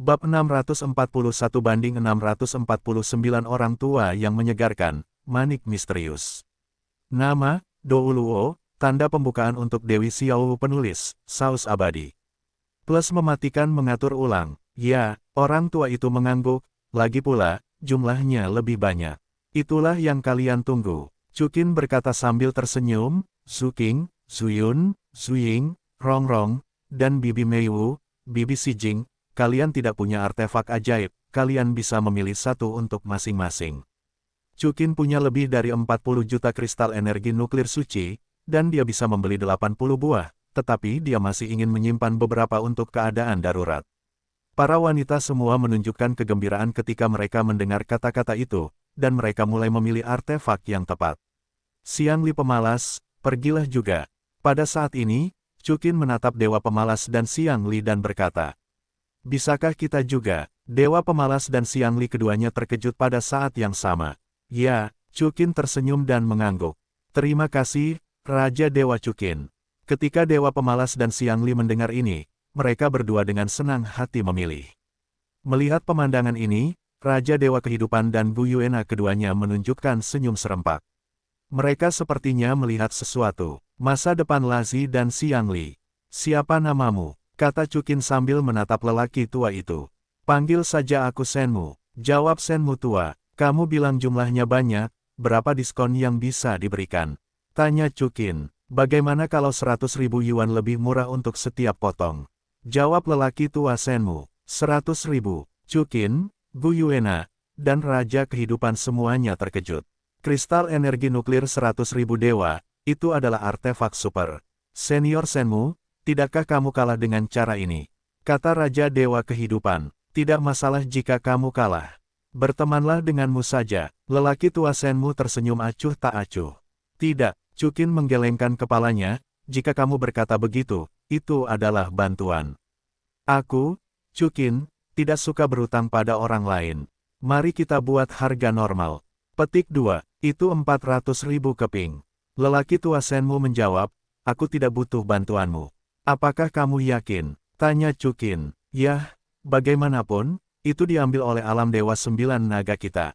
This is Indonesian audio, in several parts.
Bab 641 banding 649 orang tua yang menyegarkan, manik misterius. Nama, Douluo, tanda pembukaan untuk Dewi Xiao penulis, saus abadi. Plus mematikan mengatur ulang, ya, orang tua itu mengangguk, lagi pula, jumlahnya lebih banyak. Itulah yang kalian tunggu. Chukin berkata sambil tersenyum, Zuking, Zuyun, Zuying, Rongrong, dan Bibi Meiwu, Bibi Sijing, kalian tidak punya artefak ajaib, kalian bisa memilih satu untuk masing-masing. Chukin punya lebih dari 40 juta kristal energi nuklir suci, dan dia bisa membeli 80 buah, tetapi dia masih ingin menyimpan beberapa untuk keadaan darurat. Para wanita semua menunjukkan kegembiraan ketika mereka mendengar kata-kata itu, dan mereka mulai memilih artefak yang tepat. Xiang Li pemalas, pergilah juga. Pada saat ini, Chukin menatap Dewa Pemalas dan Xiang Li dan berkata, bisakah kita juga? Dewa Pemalas dan Xiang Li keduanya terkejut pada saat yang sama. Ya, Chukin tersenyum dan mengangguk. Terima kasih, Raja Dewa Chukin. Ketika Dewa Pemalas dan Xiang Li mendengar ini, mereka berdua dengan senang hati memilih. Melihat pemandangan ini, Raja Dewa Kehidupan dan Gu Yuena keduanya menunjukkan senyum serempak. Mereka sepertinya melihat sesuatu. Masa depan Lazi dan Xiang Li. Siapa namamu? Kata Chukin sambil menatap lelaki tua itu. Panggil saja aku Senmu. Jawab Senmu tua. Kamu bilang jumlahnya banyak, berapa diskon yang bisa diberikan? Tanya Chukin. Bagaimana kalau 100.000 yuan lebih murah untuk setiap potong? Jawab lelaki tua Senmu. 100.000. Chukin, Gu Yuena, dan Raja Kehidupan semuanya terkejut. Kristal energi nuklir 100.000 dewa, itu adalah artefak super. Senior Senmu, tidakkah kamu kalah dengan cara ini? Kata Raja Dewa Kehidupan, tidak masalah jika kamu kalah. Bertemanlah denganmu saja. Lelaki tua Senmu tersenyum acuh tak acuh. Tidak, Chukin menggelengkan kepalanya, jika kamu berkata begitu, itu adalah bantuan. Aku, Chukin, tidak suka berhutang pada orang lain. Mari kita buat harga normal. Petik 2, itu 400.000 keping. Lelaki tua Senmu menjawab, aku tidak butuh bantuanmu. Apakah kamu yakin? Tanya Chukin. Yah, bagaimanapun, itu diambil oleh alam dewa 9 naga kita.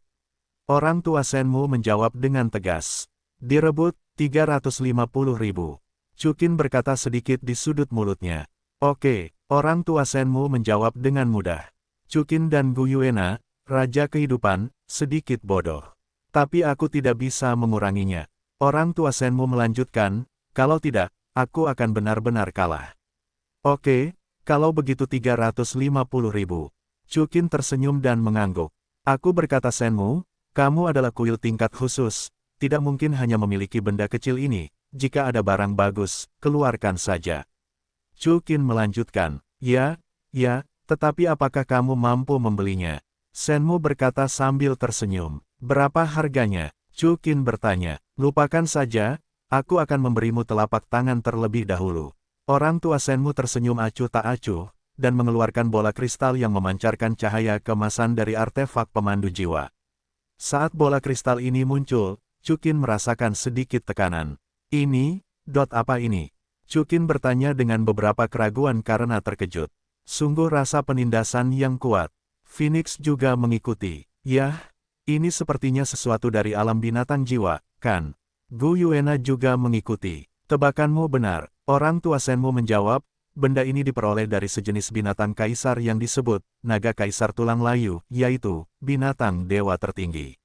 Orang tua Senmu menjawab dengan tegas. Direbut, 350.000. Chukin berkata sedikit di sudut mulutnya. Oke, orang tua Senmu menjawab dengan mudah. Chukin dan Gu Yuena, Raja Kehidupan, sedikit bodoh. Tapi aku tidak bisa menguranginya. Orang tua Senmu melanjutkan, kalau tidak, aku akan benar-benar kalah. Oke, kalau begitu 350.000. Chukin tersenyum dan mengangguk. Aku berkata Senmu, kamu adalah kuil tingkat khusus, tidak mungkin hanya memiliki benda kecil ini, jika ada barang bagus, keluarkan saja. Chukin melanjutkan, ya, tetapi apakah kamu mampu membelinya? Senmu berkata sambil tersenyum. Berapa harganya? Chukin bertanya. Lupakan saja, aku akan memberimu telapak tangan terlebih dahulu. Orang tua Senmu tersenyum acuh tak acuh, dan mengeluarkan bola kristal yang memancarkan cahaya keemasan dari artefak pemandu jiwa. Saat bola kristal ini muncul, Chukin merasakan sedikit tekanan. Ini, apa ini? Chukin bertanya dengan beberapa keraguan karena terkejut. Sungguh rasa penindasan yang kuat. Phoenix juga mengikuti. Yah, ini sepertinya sesuatu dari alam binatang jiwa, kan? Gu Yuena juga mengikuti. Tebakanmu benar. Orang tua Senmu menjawab, benda ini diperoleh dari sejenis binatang kaisar yang disebut, naga kaisar tulang layu, yaitu, binatang dewa tertinggi.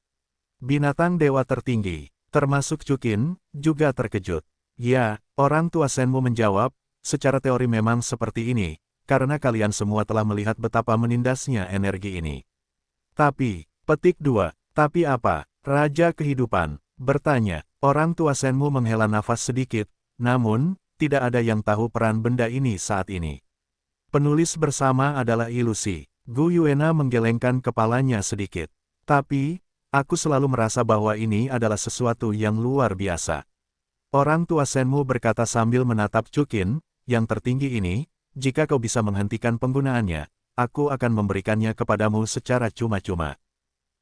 Binatang dewa tertinggi, termasuk Chukin, juga terkejut. Ya, orang tua Senmu menjawab, secara teori memang seperti ini, karena kalian semua telah melihat betapa menindasnya energi ini. Tapi, petik 2, tapi apa? Raja Kehidupan bertanya. Orang tua Senmu menghela nafas sedikit, namun, tidak ada yang tahu peran benda ini saat ini. Penulis bersama adalah ilusi. Gu Yuena menggelengkan kepalanya sedikit. Tapi, aku selalu merasa bahwa ini adalah sesuatu yang luar biasa. Orang tua Senmu berkata sambil menatap Chukin, yang tertinggi ini, jika kau bisa menghentikan penggunaannya, aku akan memberikannya kepadamu secara cuma-cuma.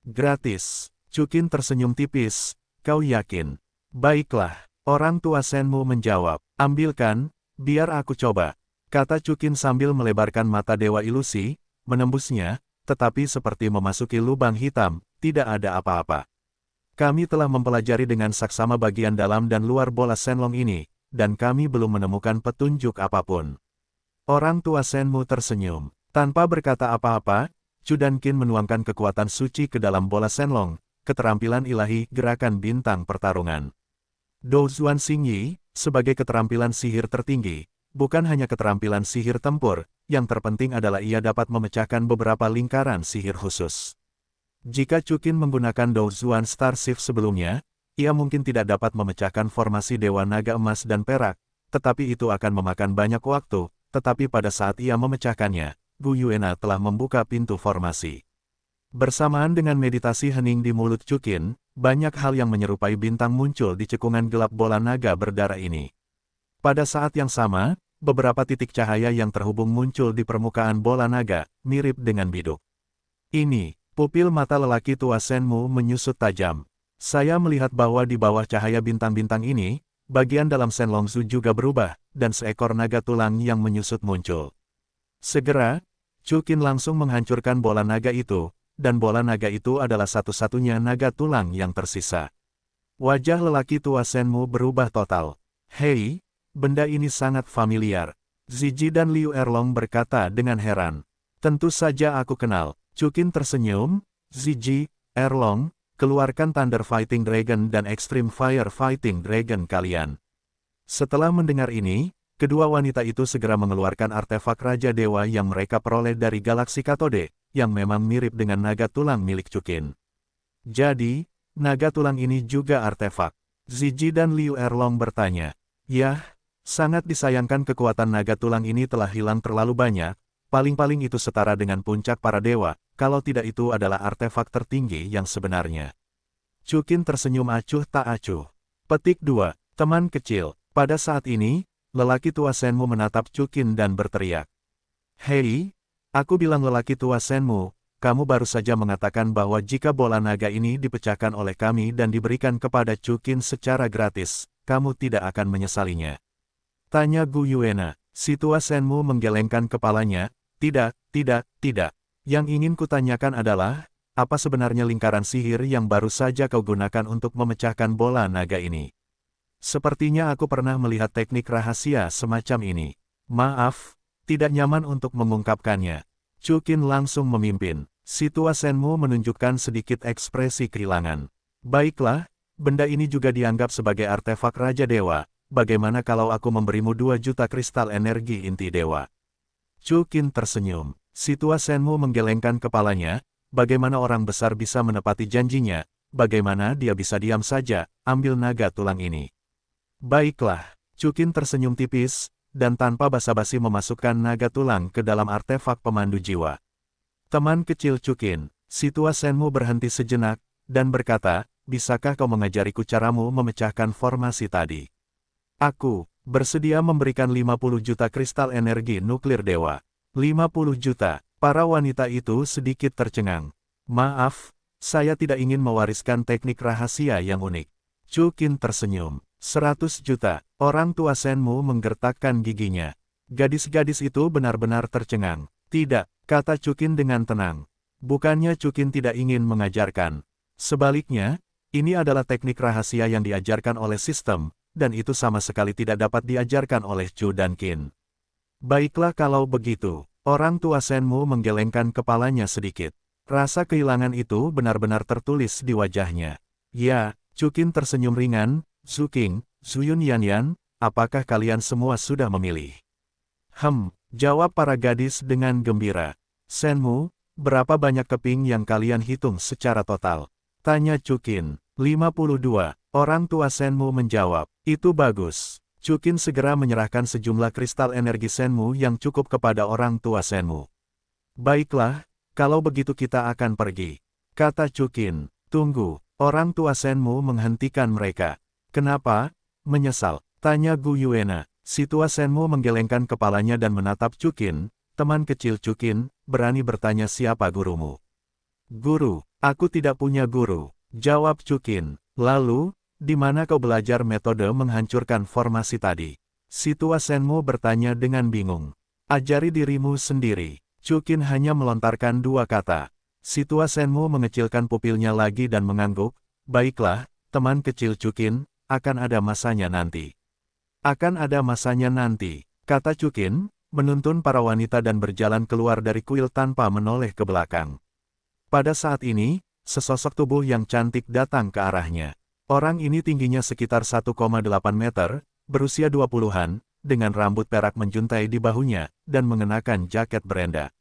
Gratis. Chukin tersenyum tipis, kau yakin? Baiklah, orang tua Senmu menjawab, ambilkan, biar aku coba. Kata Chukin sambil melebarkan mata dewa ilusi, menembusnya, tetapi seperti memasuki lubang hitam, tidak ada apa-apa. Kami telah mempelajari dengan saksama bagian dalam dan luar bola Shenlong ini, dan kami belum menemukan petunjuk apapun. Orang tua Shenmu tersenyum. Tanpa berkata apa-apa, Chu Danqin menuangkan kekuatan suci ke dalam bola Shenlong, keterampilan ilahi gerakan bintang pertarungan. Dou Zuan Xingyi, sebagai keterampilan sihir tertinggi, bukan hanya keterampilan sihir tempur, yang terpenting adalah ia dapat memecahkan beberapa lingkaran sihir khusus. Jika Chu Qin menggunakan Dou Zuan Star Shift sebelumnya, ia mungkin tidak dapat memecahkan formasi Dewa Naga Emas dan Perak, tetapi itu akan memakan banyak waktu, tetapi pada saat ia memecahkannya, Gu Yuena telah membuka pintu formasi. Bersamaan dengan meditasi hening di mulut Chu Qin, banyak hal yang menyerupai bintang muncul di cekungan gelap bola naga berdarah ini. Pada saat yang sama, beberapa titik cahaya yang terhubung muncul di permukaan bola naga, mirip dengan biduk. Ini, pupil mata lelaki tua Shenmu menyusut tajam. Saya melihat bahwa di bawah cahaya bintang-bintang ini, bagian dalam Shenlongzu juga berubah, dan seekor naga tulang yang menyusut muncul. Segera, Chu Qin langsung menghancurkan bola naga itu, dan bola naga itu adalah satu-satunya naga tulang yang tersisa. Wajah lelaki tua Shenmu berubah total. Hei, benda ini sangat familiar. Ziji dan Liu Erlong berkata dengan heran. Tentu saja aku kenal. Chu Qin tersenyum. Ziji, Erlong, keluarkan Thunder Fighting Dragon dan Extreme Fire Fighting Dragon kalian. Setelah mendengar ini, kedua wanita itu segera mengeluarkan artefak Raja Dewa yang mereka peroleh dari galaksi Katode, yang memang mirip dengan naga tulang milik Chu Qin. Jadi, naga tulang ini juga artefak. Ziji dan Liu Erlong bertanya. Yah, sangat disayangkan kekuatan naga tulang ini telah hilang terlalu banyak, paling-paling itu setara dengan puncak para dewa, kalau tidak itu adalah artefak tertinggi yang sebenarnya. Chu Qin tersenyum acuh tak acuh. Petik 2. Teman kecil. Pada saat ini, lelaki tua Shenmu menatap Chu Qin dan berteriak. Hei, aku bilang lelaki tua Shenmu, kamu baru saja mengatakan bahwa jika bola naga ini dipecahkan oleh kami dan diberikan kepada Chu Qin secara gratis, kamu tidak akan menyesalinya. Tanya Gu Yuena. Si tua Shenmu menggelengkan kepalanya. Tidak. Yang ingin kutanyakan adalah, apa sebenarnya lingkaran sihir yang baru saja kau gunakan untuk memecahkan bola naga ini? Sepertinya aku pernah melihat teknik rahasia semacam ini. Maaf, tidak nyaman untuk mengungkapkannya. Chu Qin langsung memimpin. Si tua Shenmu menunjukkan sedikit ekspresi kehilangan. Baiklah, benda ini juga dianggap sebagai artefak Raja Dewa. Bagaimana kalau aku memberimu 2 juta kristal energi inti dewa? Chu Qin tersenyum. Si tua Shenmu menggelengkan kepalanya. Bagaimana orang besar bisa menepati janjinya? Bagaimana dia bisa diam saja, ambil naga tulang ini? Baiklah, Chu Qin tersenyum tipis, dan tanpa basa-basi memasukkan naga tulang ke dalam artefak pemandu jiwa. Teman kecil Chu Qin, si tua Shenmu berhenti sejenak, dan berkata, bisakah kau mengajariku caramu memecahkan formasi tadi? Aku bersedia memberikan 50 juta kristal energi nuklir dewa. 50 juta. Para wanita itu sedikit tercengang. Maaf, saya tidak ingin mewariskan teknik rahasia yang unik. Chu Qin tersenyum. 100 juta. Orang tua Shenmu menggertakkan giginya. Gadis-gadis itu benar-benar tercengang. Tidak, kata Chu Qin dengan tenang. Bukannya Chu Qin tidak ingin mengajarkan. Sebaliknya, ini adalah teknik rahasia yang diajarkan oleh sistem, dan itu sama sekali tidak dapat diajarkan oleh Chu Danqin. Baiklah kalau begitu. Orang tua Shenmu menggelengkan kepalanya sedikit. Rasa kehilangan itu benar-benar tertulis di wajahnya. Ya, Chu Qin tersenyum ringan. Zhu Qing, Zuyun Yanyan, apakah kalian semua sudah memilih? Jawab para gadis dengan gembira. Shenmu, berapa banyak keping yang kalian hitung secara total? Tanya Chu Qin. 52. Orang tua Shenmu menjawab. Itu bagus. Chu Qin segera menyerahkan sejumlah kristal energi Shenmu yang cukup kepada orang tua Shenmu. Baiklah, kalau begitu kita akan pergi. Kata Chu Qin. Tunggu, orang tua Shenmu menghentikan mereka. Kenapa? Menyesal. Tanya Gu Yuena. Si tua Shenmu menggelengkan kepalanya dan menatap Chu Qin. Teman kecil Chu Qin, berani bertanya siapa gurumu? Guru, aku tidak punya guru. Jawab Chu Qin. Lalu, di mana kau belajar metode menghancurkan formasi tadi? Si tua Shenmu bertanya dengan bingung. Ajari dirimu sendiri. Chukin hanya melontarkan dua kata. Si tua Senmu mengecilkan pupilnya lagi dan mengangguk, baiklah, teman kecil Chukin, akan ada masanya nanti. Akan ada masanya nanti, kata Chukin, menuntun para wanita dan berjalan keluar dari kuil tanpa menoleh ke belakang. Pada saat ini, sesosok tubuh yang cantik datang ke arahnya. Orang ini tingginya sekitar 1,8 meter, berusia 20-an, dengan rambut perak menjuntai di bahunya, dan mengenakan jaket berenda.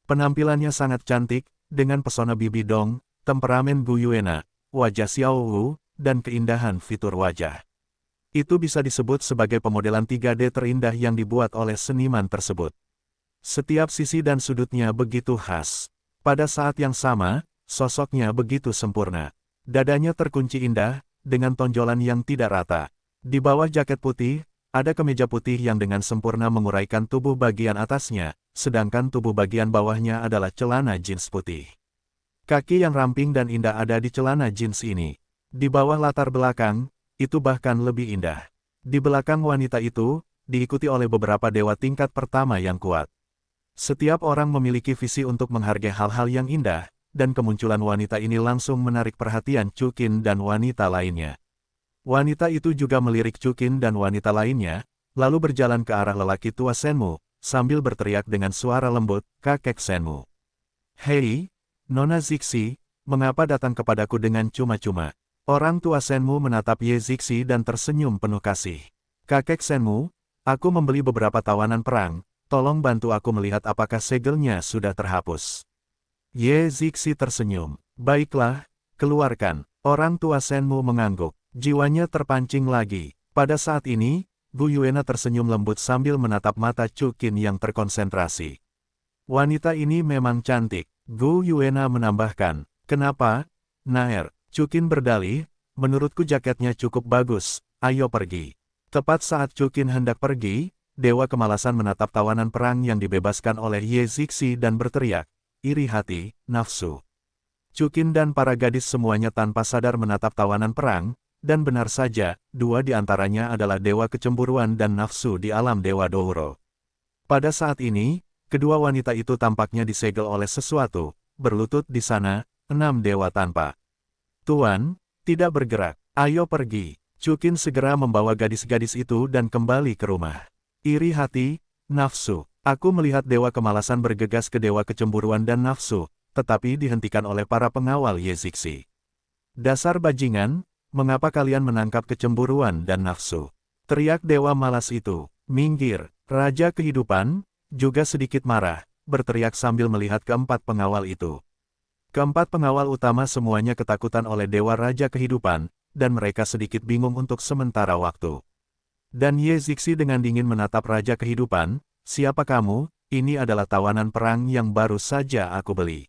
Penampilannya sangat cantik, dengan pesona Bibi Dong, temperamen Gu Yuena, wajah Xiao Wu, dan keindahan fitur wajah. Itu bisa disebut sebagai pemodelan 3D terindah yang dibuat oleh seniman tersebut. Setiap sisi dan sudutnya begitu khas. Pada saat yang sama, sosoknya begitu sempurna. Dadanya terkunci indah, dengan tonjolan yang tidak rata. Di bawah jaket putih, ada kemeja putih yang dengan sempurna menguraikan tubuh bagian atasnya, sedangkan tubuh bagian bawahnya adalah celana jeans putih. Kaki yang ramping dan indah ada di celana jeans ini. Di bawah latar belakang, itu bahkan lebih indah. Di belakang wanita itu, diikuti oleh beberapa dewa tingkat pertama yang kuat. Setiap orang memiliki visi untuk menghargai hal-hal yang indah, dan kemunculan wanita ini langsung menarik perhatian Chukin dan wanita lainnya. Wanita itu juga melirik Chukin dan wanita lainnya, lalu berjalan ke arah lelaki tua Senmu, sambil berteriak dengan suara lembut, "Kakek Senmu. Hei, Nona Zixi, mengapa datang kepadaku dengan cuma-cuma?" Orang tua Senmu menatap Ye Zixi dan tersenyum penuh kasih. "Kakek Senmu, aku membeli beberapa tawanan perang, tolong bantu aku melihat apakah segelnya sudah terhapus." Ye Zixi tersenyum. "Baiklah, keluarkan." Orang tua Senmu mengangguk. Jiwanya terpancing lagi. Pada saat ini, Gu Yuena tersenyum lembut sambil menatap mata Chukin yang terkonsentrasi. "Wanita ini memang cantik." Gu Yuena menambahkan. "Kenapa, Naer?" Chukin berdalih, "Menurutku jaketnya cukup bagus, ayo pergi." Tepat saat Chukin hendak pergi, Dewa Kemalasan menatap tawanan perang yang dibebaskan oleh Ye Zixi dan berteriak, "Iri hati, nafsu." Chukin dan para gadis semuanya tanpa sadar menatap tawanan perang, dan benar saja, dua di antaranya adalah Dewa Kecemburuan dan Nafsu di alam Dewa Douro. Pada saat ini, kedua wanita itu tampaknya disegel oleh sesuatu, berlutut di sana, 6 dewa tanpa. "Tuan, tidak bergerak, ayo pergi." Chukin segera membawa gadis-gadis itu dan kembali ke rumah. "Iri hati, nafsu." Aku melihat Dewa Kemalasan bergegas ke Dewa Kecemburuan dan Nafsu, tetapi dihentikan oleh para pengawal Ye Zixi. "Dasar bajingan, mengapa kalian menangkap kecemburuan dan nafsu?" teriak Dewa Malas itu. "Minggir." Raja Kehidupan, juga sedikit marah, berteriak sambil melihat keempat pengawal itu. Keempat pengawal utama semuanya ketakutan oleh Dewa Raja Kehidupan, dan mereka sedikit bingung untuk sementara waktu. Dan Ye Zixi dengan dingin menatap Raja Kehidupan, "Siapa kamu? Ini adalah tawanan perang yang baru saja aku beli."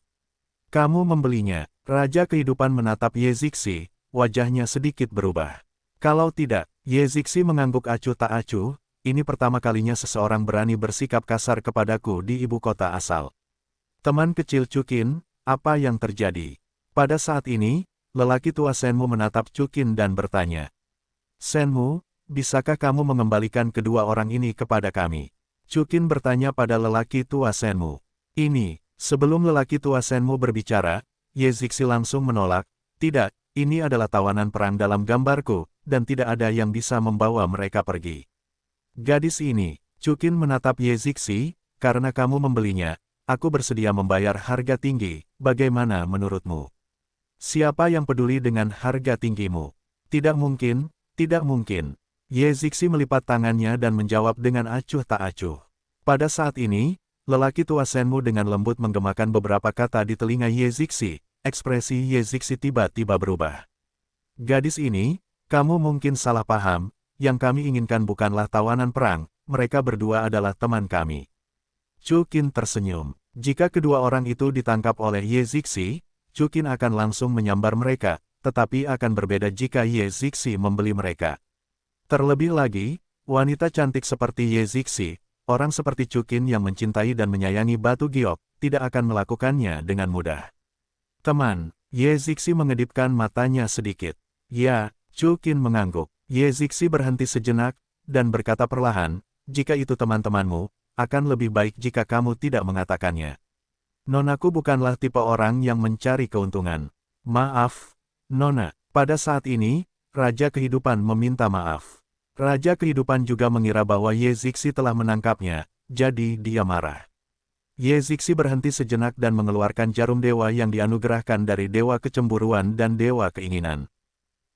"Kamu membelinya?" Raja Kehidupan menatap Ye Zixi, wajahnya sedikit berubah. "Kalau tidak," Ye Zixi mengangguk acuh tak acuh, "ini pertama kalinya seseorang berani bersikap kasar kepadaku di ibu kota asal." Teman kecil Chukin, apa yang terjadi? Pada saat ini, lelaki tua Senmu menatap Chukin dan bertanya, "Senmu, bisakah kamu mengembalikan kedua orang ini kepada kami?" Chukin bertanya pada lelaki tua Senmu. Sebelum lelaki tua Senmu berbicara, Ye Zixi langsung menolak, "Tidak, ini adalah tawanan perang dalam gambarku, dan tidak ada yang bisa membawa mereka pergi." "Gadis ini," Chukin menatap Ye Zixi, "karena kamu membelinya, aku bersedia membayar harga tinggi, bagaimana menurutmu?" "Siapa yang peduli dengan harga tinggimu?" "Tidak mungkin, tidak mungkin." Ye Zixi melipat tangannya dan menjawab dengan acuh tak acuh. Pada saat ini, lelaki tua Senmu dengan lembut menggemakan beberapa kata di telinga Ye Zixi, ekspresi Ye Zixi tiba-tiba berubah. "Gadis ini, kamu mungkin salah paham, yang kami inginkan bukanlah tawanan perang, mereka berdua adalah teman kami." Chukin tersenyum. Jika kedua orang itu ditangkap oleh Ye Zixi, Chukin akan langsung menyambar mereka, tetapi akan berbeda jika Ye Zixi membeli mereka. Terlebih lagi, wanita cantik seperti Ye Zixi, orang seperti Chukin yang mencintai dan menyayangi batu giok, tidak akan melakukannya dengan mudah. "Teman," Ye Zixi mengedipkan matanya sedikit. "Ya," Chukin mengangguk. Ye Zixi berhenti sejenak, dan berkata perlahan, "Jika itu teman-temanmu, akan lebih baik jika kamu tidak mengatakannya. Nonaku bukanlah tipe orang yang mencari keuntungan. Maaf, Nona. Pada saat ini, Raja Kehidupan meminta maaf. Raja Kehidupan juga mengira bahwa Ye Zixi telah menangkapnya, jadi dia marah. Ye Zixi berhenti sejenak dan mengeluarkan jarum dewa yang dianugerahkan dari Dewa Kecemburuan dan Dewa Keinginan.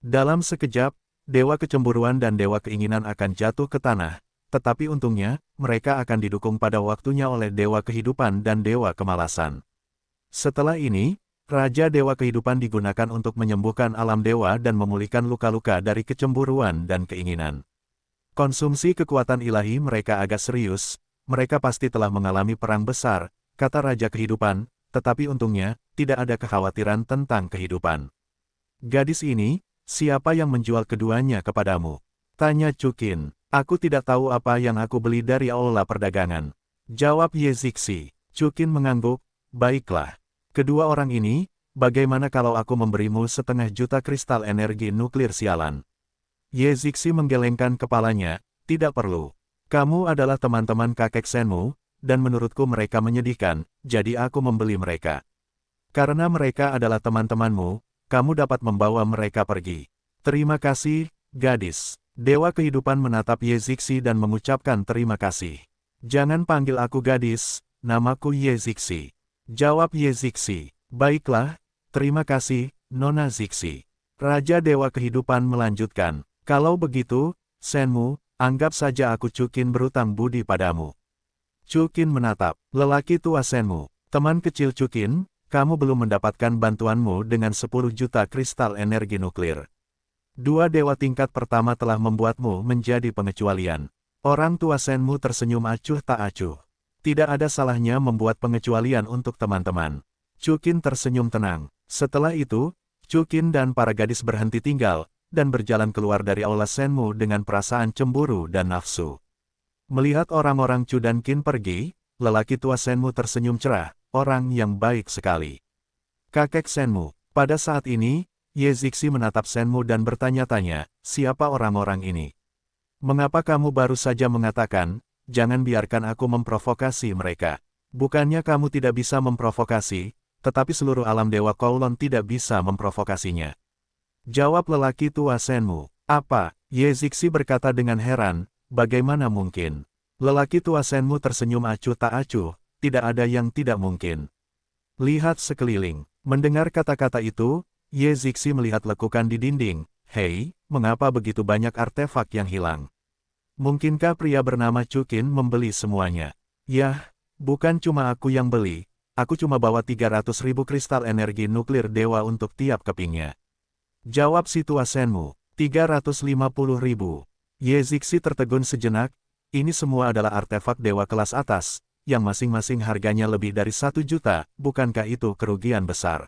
Dalam sekejap, Dewa Kecemburuan dan Dewa Keinginan akan jatuh ke tanah, tetapi untungnya, mereka akan didukung pada waktunya oleh Dewa Kehidupan dan Dewa Kemalasan. Setelah ini, Raja Dewa Kehidupan digunakan untuk menyembuhkan alam dewa dan memulihkan luka-luka dari kecemburuan dan keinginan. Konsumsi kekuatan ilahi mereka agak serius, mereka pasti telah mengalami perang besar, kata Raja Kehidupan, tetapi untungnya, tidak ada kekhawatiran tentang kehidupan. Gadis ini, siapa yang menjual keduanya kepadamu? Tanya Chukin. Aku tidak tahu apa yang aku beli dari aula perdagangan. Jawab Ye Zixi. Chukin mengangguk, baiklah. Kedua orang ini, bagaimana kalau aku memberimu 1,5 juta kristal energi nuklir sialan? Ye Zixi menggelengkan kepalanya, tidak perlu. Kamu adalah teman-teman kakek Senmu, dan menurutku mereka menyedihkan, jadi aku membeli mereka. Karena mereka adalah teman-temanmu, kamu dapat membawa mereka pergi. Terima kasih, gadis. Dewa Kehidupan menatap Ye Zixi dan mengucapkan terima kasih. Jangan panggil aku gadis, namaku Ye Zixi. Jawab Ye Zixi. Baiklah, terima kasih, Nona Zixi. Raja Dewa Kehidupan melanjutkan. Kalau begitu, Senmu, anggap saja aku Chukin berutang budi padamu. Chukin menatap. Lelaki tua Senmu. Teman kecil Chukin, kamu belum mendapatkan bantuanmu dengan 10 juta kristal energi nuklir. Dua dewa tingkat pertama telah membuatmu menjadi pengecualian. Orang tua Senmu tersenyum acuh tak acuh. Tidak ada salahnya membuat pengecualian untuk teman-teman. Chukin tersenyum tenang. Setelah itu, Chukin dan para gadis berhenti tinggal, dan berjalan keluar dari aula Senmu dengan perasaan cemburu dan nafsu. Melihat orang-orang Chu dan Qin pergi, lelaki tua Senmu tersenyum cerah, orang yang baik sekali. Kakek Senmu. Pada saat ini, Ye Zixi menatap Senmu dan bertanya-tanya, siapa orang-orang ini? Mengapa kamu baru saja mengatakan, jangan biarkan aku memprovokasi mereka. Bukannya kamu tidak bisa memprovokasi, tetapi seluruh alam Dewa Kowloon tidak bisa memprovokasinya. Jawab lelaki tua Senmu. Apa? Ye Zixi berkata dengan heran, bagaimana mungkin? Lelaki tua Senmu tersenyum acuh tak acuh, tidak ada yang tidak mungkin. Lihat sekeliling. Mendengar kata-kata itu, Ye Zixi melihat lekukan di dinding. Hei, mengapa begitu banyak artefak yang hilang? Mungkinkah pria bernama Chukin membeli semuanya? Yah, bukan cuma aku yang beli, aku cuma bawa 300.000 kristal energi nuklir dewa untuk tiap kepingnya. Jawab si tua Senmu, 350.000. Ye Zixi tertegun sejenak, ini semua adalah artefak dewa kelas atas, yang masing-masing harganya lebih dari 1 juta, bukankah itu kerugian besar?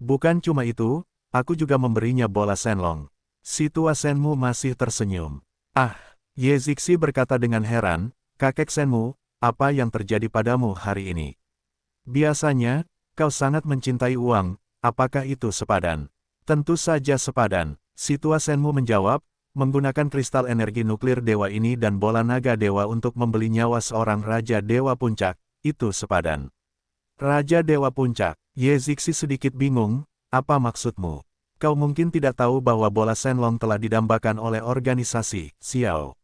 Bukan cuma itu, aku juga memberinya bola Shenlong. Si tua Senmu masih tersenyum. Ah! Ye Zixi berkata dengan heran, kakek Senmu, apa yang terjadi padamu hari ini? Biasanya, kau sangat mencintai uang, apakah itu sepadan? Tentu saja sepadan, si tua Senmu menjawab, menggunakan kristal energi nuklir dewa ini dan bola naga dewa untuk membeli nyawa seorang Raja Dewa Puncak, itu sepadan. Raja Dewa Puncak, Ye Zixi sedikit bingung, apa maksudmu? Kau mungkin tidak tahu bahwa bola Shenlong telah didambakan oleh organisasi, Xiao.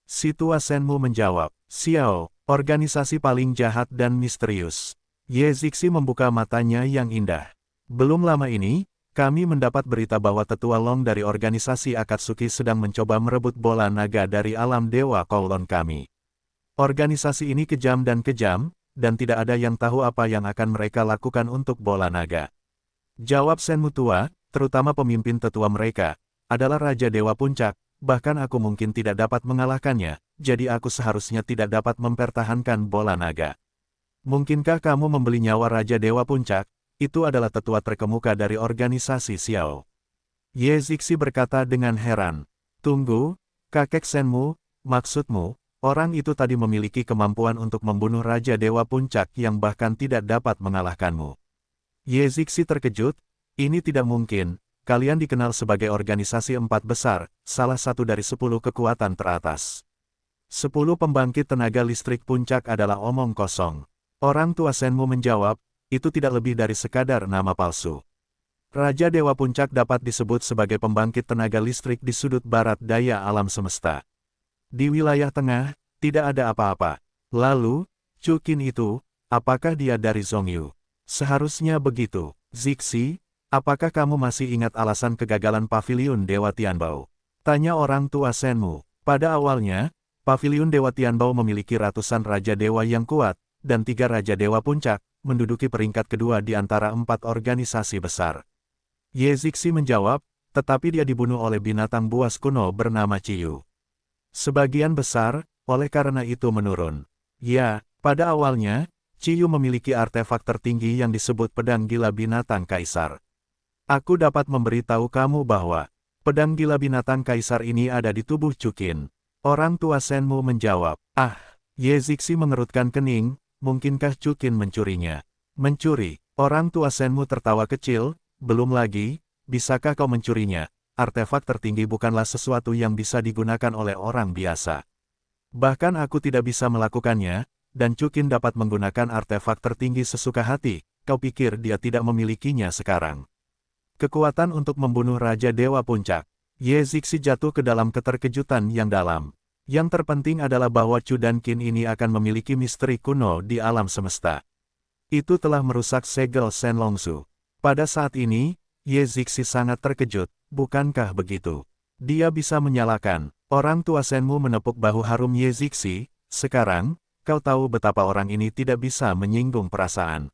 Si tua Senmu menjawab, Xiao, organisasi paling jahat dan misterius. Ye Zixi membuka matanya yang indah. Belum lama ini, kami mendapat berita bahwa tetua Long dari organisasi Akatsuki sedang mencoba merebut bola naga dari alam Dewa Kowloon kami. Organisasi ini kejam, dan tidak ada yang tahu apa yang akan mereka lakukan untuk bola naga. Jawab Senmu tua, terutama pemimpin tetua mereka, adalah Raja Dewa Puncak. Bahkan aku mungkin tidak dapat mengalahkannya, jadi aku seharusnya tidak dapat mempertahankan bola naga. Mungkinkah kamu membeli nyawa Raja Dewa Puncak? Itu adalah tetua terkemuka dari organisasi Xiao. Ye Zixi berkata dengan heran. Tunggu, kakek Senmu, maksudmu, orang itu tadi memiliki kemampuan untuk membunuh Raja Dewa Puncak yang bahkan tidak dapat mengalahkanmu. Ye Zixi terkejut, ini tidak mungkin. Kalian dikenal sebagai organisasi 4 besar, salah satu dari 10 kekuatan teratas. 10 pembangkit tenaga listrik puncak adalah omong kosong. Orang tua Shenmu menjawab, itu tidak lebih dari sekadar nama palsu. Raja Dewa Puncak dapat disebut sebagai pembangkit tenaga listrik di sudut barat daya alam semesta. Di wilayah tengah, tidak ada apa-apa. Lalu, Chukin itu, apakah dia dari Zhongyu? Seharusnya begitu. Zixi, apakah kamu masih ingat alasan kegagalan Paviliun Dewa Tianbao? Tanya orang tua Shenmu. Pada awalnya, Paviliun Dewa Tianbao memiliki ratusan Raja Dewa yang kuat, dan 3 Raja Dewa Puncak, menduduki peringkat kedua di antara 4 organisasi besar. Ye Zixi menjawab, tetapi dia dibunuh oleh binatang buas kuno bernama Ciyu. Sebagian besar, oleh karena itu menurun. Ya, pada awalnya, Ciyu memiliki artefak tertinggi yang disebut pedang gila binatang kaisar. Aku dapat memberitahu kamu bahwa pedang gila binatang kaisar ini ada di tubuh Chukin. Orang tua Shenmu menjawab, Ye Zixi mengerutkan kening, mungkinkah Chukin mencurinya? Mencuri? Orang tua Shenmu tertawa kecil, belum lagi, bisakah kau mencurinya? Artefak tertinggi bukanlah sesuatu yang bisa digunakan oleh orang biasa. Bahkan aku tidak bisa melakukannya, dan Chukin dapat menggunakan artefak tertinggi sesuka hati, kau pikir dia tidak memilikinya sekarang? Kekuatan untuk membunuh Raja Dewa Puncak. Ye Zixi jatuh ke dalam keterkejutan yang dalam. Yang terpenting adalah bahwa Chu dan Qin ini akan memiliki misteri kuno di alam semesta. Itu telah merusak segel Shen Longsu. Pada saat ini, Ye Zixi sangat terkejut, bukankah begitu? Dia bisa menyalakan. Orang tua Shenmu menepuk bahu harum Ye Zixi, sekarang, kau tahu betapa orang ini tidak bisa menyinggung perasaan.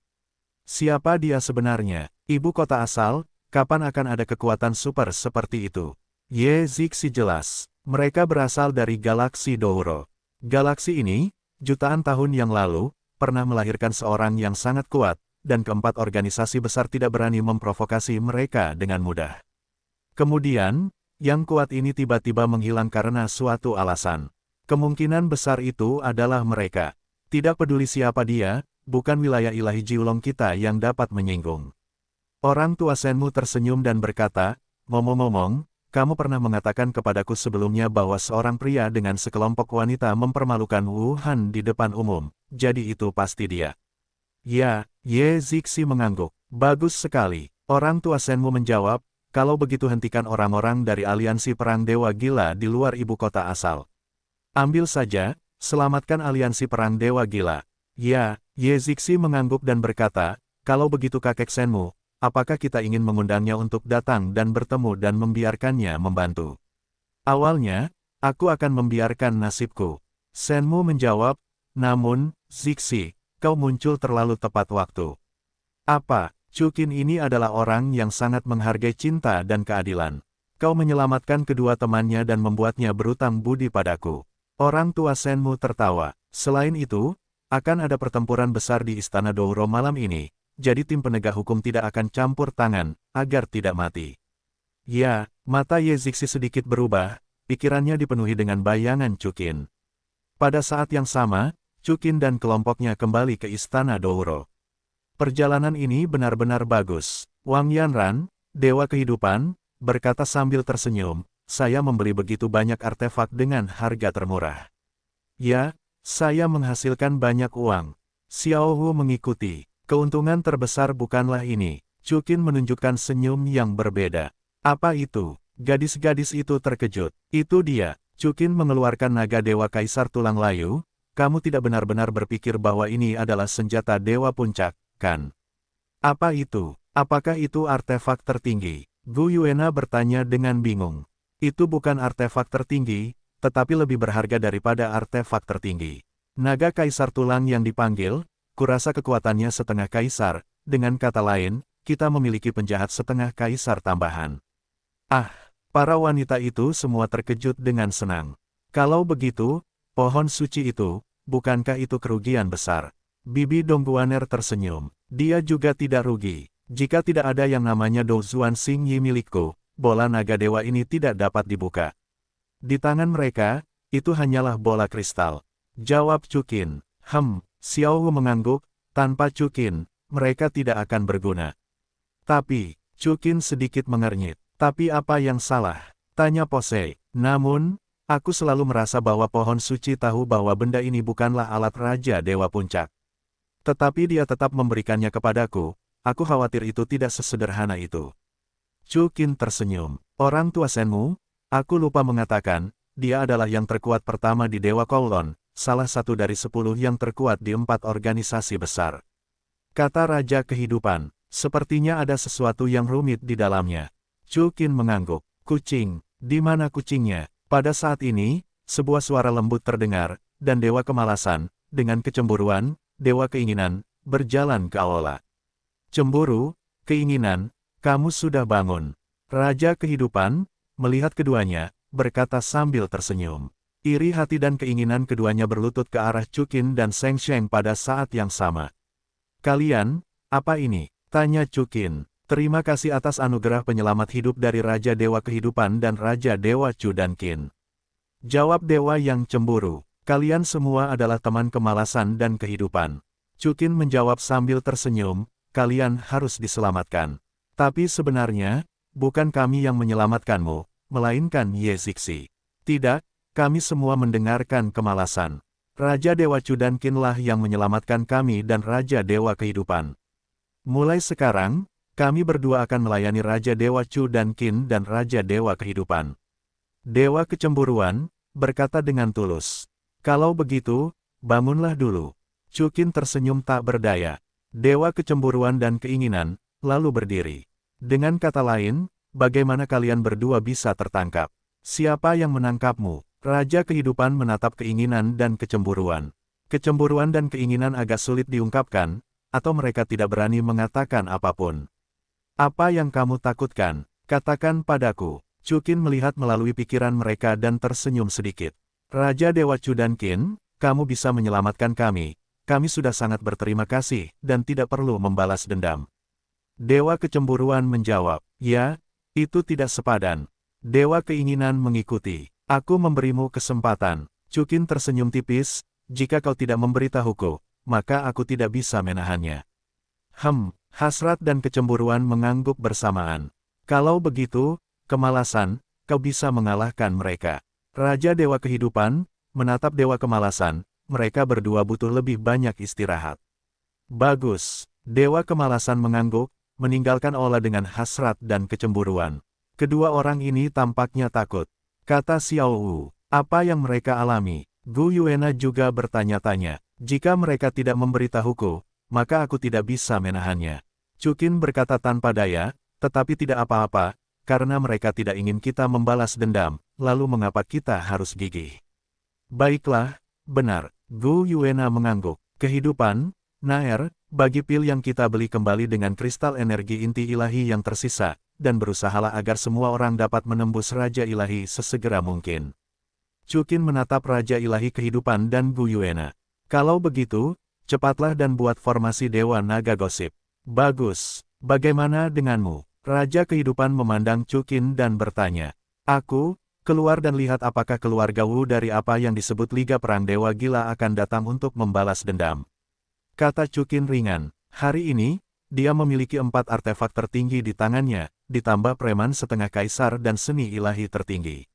Siapa dia sebenarnya? Ibu kota asal, kapan akan ada kekuatan super seperti itu? Ye Zixi jelas, mereka berasal dari galaksi Douro. Galaksi ini, jutaan tahun yang lalu, pernah melahirkan seorang yang sangat kuat, dan keempat organisasi besar tidak berani memprovokasi mereka dengan mudah. Kemudian, yang kuat ini tiba-tiba menghilang karena suatu alasan. Kemungkinan besar itu adalah mereka. Tidak peduli siapa dia, bukan wilayah ilahi Jiulong kita yang dapat menyinggung. Orang tua Shenmu tersenyum dan berkata, ngomong-ngomong, kamu pernah mengatakan kepadaku sebelumnya bahwa seorang pria dengan sekelompok wanita mempermalukan Wu Han di depan umum, jadi itu pasti dia. Ya, Ye Zixi mengangguk. Bagus sekali. Orang tua Shenmu menjawab, kalau begitu hentikan orang-orang dari aliansi perang Dewa Gila di luar ibu kota asal. Ambil saja, selamatkan aliansi perang Dewa Gila. Ya, Ye Zixi mengangguk dan berkata, kalau begitu kakek Shenmu, apakah kita ingin mengundangnya untuk datang dan bertemu dan membiarkannya membantu? Awalnya, aku akan membiarkan nasibku. Shenmu menjawab, namun, Zixi, kau muncul terlalu tepat waktu. Apa? Chukin ini adalah orang yang sangat menghargai cinta dan keadilan. Kau menyelamatkan kedua temannya dan membuatnya berutang budi padaku. Orang tua Shenmu tertawa. Selain itu, akan ada pertempuran besar di Istana Douro malam ini, jadi tim penegak hukum tidak akan campur tangan, agar tidak mati. Ya, mata Ye Zixi sedikit berubah, pikirannya dipenuhi dengan bayangan Chukin. Pada saat yang sama, Chukin dan kelompoknya kembali ke Istana Douro. Perjalanan ini benar-benar bagus. Wang Yanran, Dewa Kehidupan, berkata sambil tersenyum, saya membeli begitu banyak artefak dengan harga termurah. Ya, saya menghasilkan banyak uang. Xiao Hu mengikuti. Keuntungan terbesar bukanlah ini. Chukin menunjukkan senyum yang berbeda. Apa itu? Gadis-gadis itu terkejut. Itu dia. Chukin mengeluarkan naga Dewa Kaisar tulang layu. Kamu tidak benar-benar berpikir bahwa ini adalah senjata Dewa Puncak, kan? Apa itu? Apakah itu artefak tertinggi? Gu Yuena bertanya dengan bingung. Itu bukan artefak tertinggi, tetapi lebih berharga daripada artefak tertinggi. Naga Kaisar tulang yang dipanggil, kurasa kekuatannya setengah kaisar, dengan kata lain, kita memiliki penjahat setengah kaisar tambahan. Para wanita itu semua terkejut dengan senang. Kalau begitu, pohon suci itu, bukankah itu kerugian besar? Bibi Dongguaner tersenyum. Dia juga tidak rugi. Jika tidak ada yang namanya Do Zuan Xing Yi milikku, bola naga dewa ini tidak dapat dibuka. Di tangan mereka, itu hanyalah bola kristal. Jawab Chukin. Xiao Hu mengangguk, tanpa Chukin, mereka tidak akan berguna. Tapi, Chukin sedikit mengernyit. Tapi apa yang salah? Tanya Posei. Namun, Aku selalu merasa bahwa pohon suci tahu bahwa benda ini bukanlah alat Raja Dewa Puncak. Tetapi dia tetap memberikannya kepadaku, aku khawatir itu tidak sesederhana itu. Chu Qin tersenyum. Orang tua Senmu, aku lupa mengatakan, dia adalah yang terkuat pertama di Dewa Kowloon, salah satu dari 10 yang terkuat di 4 organisasi besar. Kata Raja Kehidupan, sepertinya ada sesuatu yang rumit di dalamnya. Chu Qin mengangguk. Kucing, di mana kucingnya? Pada saat ini, sebuah suara lembut terdengar, dan Dewa Kemalasan, dengan kecemburuan, Dewa Keinginan, berjalan ke aula. Cemburu, keinginan, kamu sudah bangun. Raja Kehidupan, melihat keduanya, berkata sambil tersenyum. Iri hati dan keinginan keduanya berlutut ke arah Chu Qin dan Seng Sheng pada saat yang sama. Kalian, apa ini? Tanya Chu Qin. Terima kasih atas anugerah penyelamat hidup dari Raja Dewa Kehidupan dan Raja Dewa Chu dan Qin. Jawab Dewa yang cemburu. Kalian semua adalah teman kemalasan dan kehidupan. Chu Qin menjawab sambil tersenyum, kalian harus diselamatkan. Tapi sebenarnya, bukan kami yang menyelamatkanmu, melainkan Ye Zixi. Tidak, kami semua mendengarkan kemalasan. Raja Dewa Chu dan Qin lah yang menyelamatkan kami dan Raja Dewa Kehidupan. Mulai sekarang, kami berdua akan melayani Raja Dewa Chu dan Qin dan Raja Dewa Kehidupan. Dewa Kecemburuan, berkata dengan tulus. Kalau begitu, bangunlah dulu. Chu Qin tersenyum tak berdaya. Dewa Kecemburuan dan Keinginan, lalu berdiri. Dengan kata lain, bagaimana kalian berdua bisa tertangkap? Siapa yang menangkapmu? Raja Kehidupan menatap Keinginan dan Kecemburuan. Kecemburuan dan keinginan agak sulit diungkapkan, atau mereka tidak berani mengatakan apapun. Apa yang kamu takutkan? Katakan padaku. Chu Qin melihat melalui pikiran mereka dan tersenyum sedikit. Raja Dewa Chu dan Qin, kamu bisa menyelamatkan kami. Kami sudah sangat berterima kasih, dan tidak perlu membalas dendam. Dewa Kecemburuan menjawab, ya, itu tidak sepadan. Dewa Keinginan mengikuti. Aku memberimu kesempatan. Chu Qin tersenyum tipis, jika kau tidak memberitahuku, maka aku tidak bisa menahannya. Hasrat dan kecemburuan mengangguk bersamaan. Kalau begitu, kemalasan, kau bisa mengalahkan mereka. Raja Dewa Kehidupan, menatap Dewa Kemalasan, mereka berdua butuh lebih banyak istirahat. Bagus, Dewa Kemalasan mengangguk, meninggalkan aula dengan hasrat dan kecemburuan. Kedua orang ini tampaknya takut. Kata Xiao Wu, apa yang mereka alami? Gu Yuena juga bertanya-tanya. Jika mereka tidak memberitahuku, maka aku tidak bisa menahannya. Chu Qin berkata tanpa daya, tetapi tidak apa-apa, karena mereka tidak ingin kita membalas dendam, lalu mengapa kita harus gigih? Baiklah, benar, Gu Yuena mengangguk. Kehidupan, Naer, bagi pil yang kita beli kembali dengan kristal energi inti ilahi yang tersisa, dan berusahalah agar semua orang dapat menembus Raja Ilahi sesegera mungkin. Chu Qin menatap Raja Ilahi Kehidupan dan Gu Yuena. Kalau begitu, cepatlah dan buat formasi Dewa Naga Gosip. Bagus, bagaimana denganmu? Raja Kehidupan memandang Chu Qin dan bertanya. Aku, keluar dan lihat apakah keluarga Wu dari apa yang disebut Liga Perang Dewa Gila akan datang untuk membalas dendam. Kata Chu Qin ringan, hari ini, dia memiliki 4 artefak tertinggi di tangannya, ditambah preman setengah kaisar dan seni ilahi tertinggi.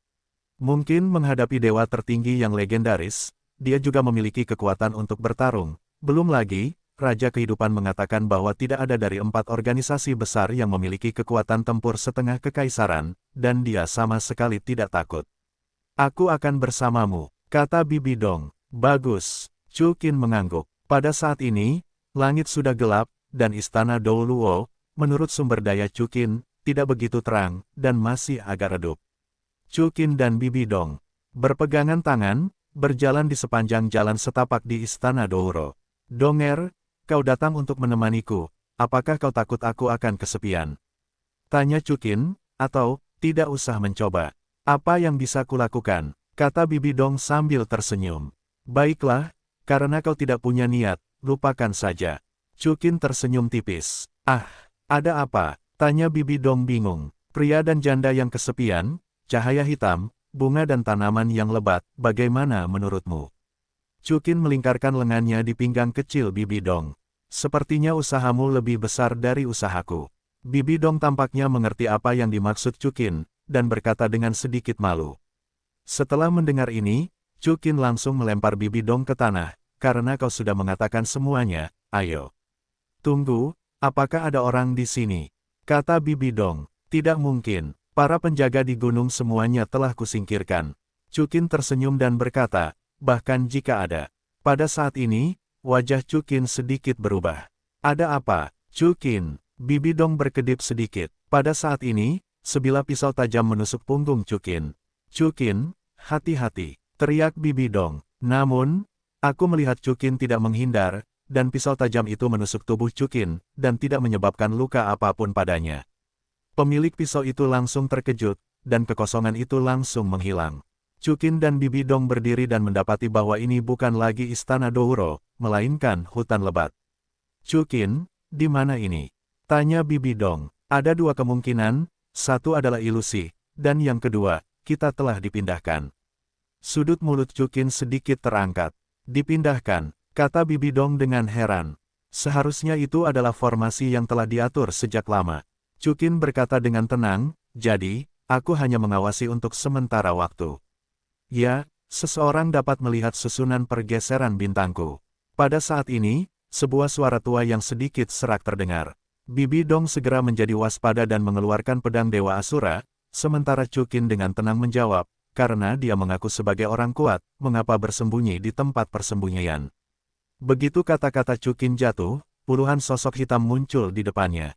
Mungkin menghadapi dewa tertinggi yang legendaris, dia juga memiliki kekuatan untuk bertarung. Belum lagi, Raja Kehidupan mengatakan bahwa tidak ada dari 4 organisasi besar yang memiliki kekuatan tempur setengah kekaisaran, dan dia sama sekali tidak takut. Aku akan bersamamu, kata Bibi Dong. Bagus, Chu Qin mengangguk. Pada saat ini, langit sudah gelap, dan istana Dou Luo, menurut sumber daya Chu Qin, tidak begitu terang, dan masih agak redup. Chu Qin dan Bibi Dong berpegangan tangan, berjalan di sepanjang jalan setapak di istana Douro. Donger, kau datang untuk menemaniku, apakah kau takut aku akan kesepian? Tanya Chu Qin, atau, tidak usah mencoba. Apa yang bisa kulakukan? Kata Bibi Dong sambil tersenyum. Baiklah, karena kau tidak punya niat, lupakan saja. Chu Qin tersenyum tipis. Ah, ada apa? Tanya Bibi Dong bingung. Pria dan janda yang kesepian, cahaya hitam, bunga dan tanaman yang lebat, bagaimana menurutmu? Chu Qin melingkarkan lengannya di pinggang kecil Bibi Dong. Sepertinya usahamu lebih besar dari usahaku. Bibi Dong tampaknya mengerti apa yang dimaksud Chu Qin, dan berkata dengan sedikit malu. Setelah mendengar ini, Chukin langsung melempar Bibi Dong ke tanah, karena kau sudah mengatakan semuanya, ayo. Tunggu, apakah ada orang di sini? Kata Bibi Dong. Tidak mungkin, para penjaga di gunung semuanya telah kusingkirkan. Chukin tersenyum dan berkata, bahkan jika ada. Pada saat ini, wajah Chukin sedikit berubah. Ada apa, Chukin? Bibi Dong berkedip sedikit. Pada saat ini, sebilah pisau tajam menusuk punggung Chukin. Chukin, hati-hati, teriak Bibi Dong. Namun, aku melihat Chukin tidak menghindar, dan pisau tajam itu menusuk tubuh Chukin, dan tidak menyebabkan luka apapun padanya. Pemilik pisau itu langsung terkejut, dan kekosongan itu langsung menghilang. Chukin dan Bibi Dong berdiri dan mendapati bahwa ini bukan lagi istana Douro, melainkan hutan lebat. Chukin, di mana ini? Tanya Bibi Dong. Ada dua kemungkinan, satu adalah ilusi, dan yang kedua, kita telah dipindahkan. Sudut mulut Chukin sedikit terangkat. Dipindahkan, kata Bibi Dong dengan heran. Seharusnya itu adalah formasi yang telah diatur sejak lama. Chukin berkata dengan tenang, jadi, aku hanya mengawasi untuk sementara waktu. Ya, seseorang dapat melihat susunan pergeseran bintangku. Pada saat ini, sebuah suara tua yang sedikit serak terdengar. Bibi Dong segera menjadi waspada dan mengeluarkan pedang Dewa Asura, sementara Chukin dengan tenang menjawab, karena dia mengaku sebagai orang kuat, mengapa bersembunyi di tempat persembunyian. Begitu kata-kata Chukin jatuh, puluhan sosok hitam muncul di depannya.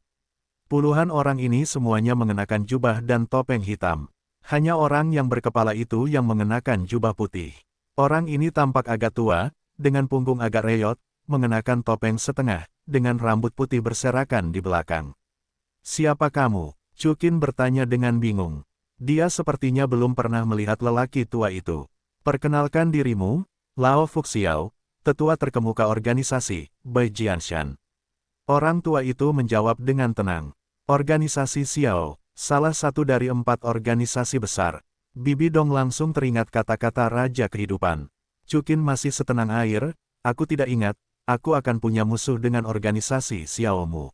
Puluhan orang ini semuanya mengenakan jubah dan topeng hitam. Hanya orang yang berkepala itu yang mengenakan jubah putih. Orang ini tampak agak tua, dengan punggung agak reyot, mengenakan topeng setengah, dengan rambut putih berserakan di belakang. Siapa kamu? Chukin bertanya dengan bingung. Dia sepertinya belum pernah melihat lelaki tua itu. Perkenalkan dirimu, Lao Fuxiao, tetua terkemuka organisasi, Bai Jianshan. Orang tua itu menjawab dengan tenang. Organisasi Xiao, salah satu dari 4 organisasi besar. Bibi Dong langsung teringat kata-kata Raja Kehidupan. Chukin masih setenang air, aku tidak ingat, aku akan punya musuh dengan organisasi Xiaomu.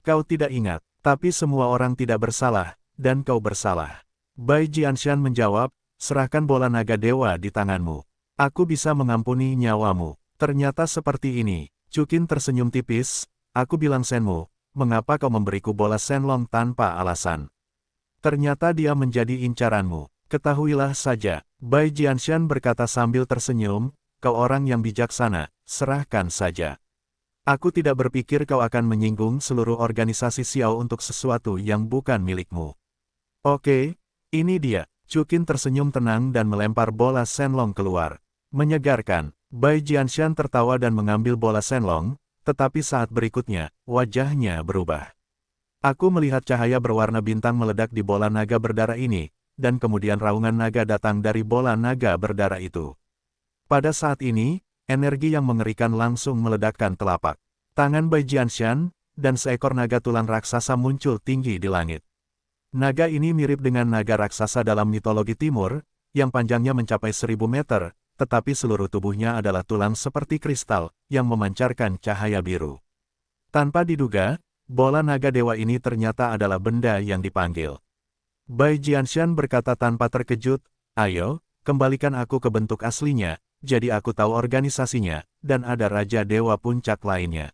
Kau tidak ingat, tapi semua orang tidak bersalah, dan kau bersalah. Bai Jianshan menjawab, serahkan bola naga dewa di tanganmu. Aku bisa mengampuni nyawamu. Ternyata seperti ini. Chukin tersenyum tipis, aku bilang Senmu, mengapa kau memberiku bola Shenlong tanpa alasan? Ternyata dia menjadi incaranmu. Ketahuilah saja, Bai Jianshan berkata sambil tersenyum, kau orang yang bijaksana, serahkan saja. Aku tidak berpikir kau akan menyinggung seluruh organisasi Xiao untuk sesuatu yang bukan milikmu. Oke, ini dia. Chukin tersenyum tenang dan melempar bola Shenlong keluar. Menyegarkan, Bai Jianshan tertawa dan mengambil bola Shenlong, tetapi saat berikutnya, wajahnya berubah. Aku melihat cahaya berwarna bintang meledak di bola naga berdarah ini, dan kemudian raungan naga datang dari bola naga berdarah itu. Pada saat ini, energi yang mengerikan langsung meledakkan telapak tangan Bai Jianshan, dan seekor naga tulang raksasa muncul tinggi di langit. Naga ini mirip dengan naga raksasa dalam mitologi timur, yang panjangnya mencapai 1000 meter, tetapi seluruh tubuhnya adalah tulang seperti kristal, yang memancarkan cahaya biru. Tanpa diduga, bola naga dewa ini ternyata adalah benda yang dipanggil. Bai Jianshan berkata tanpa terkejut, ayo, kembalikan aku ke bentuk aslinya, jadi aku tahu organisasinya, dan ada Raja Dewa Puncak lainnya.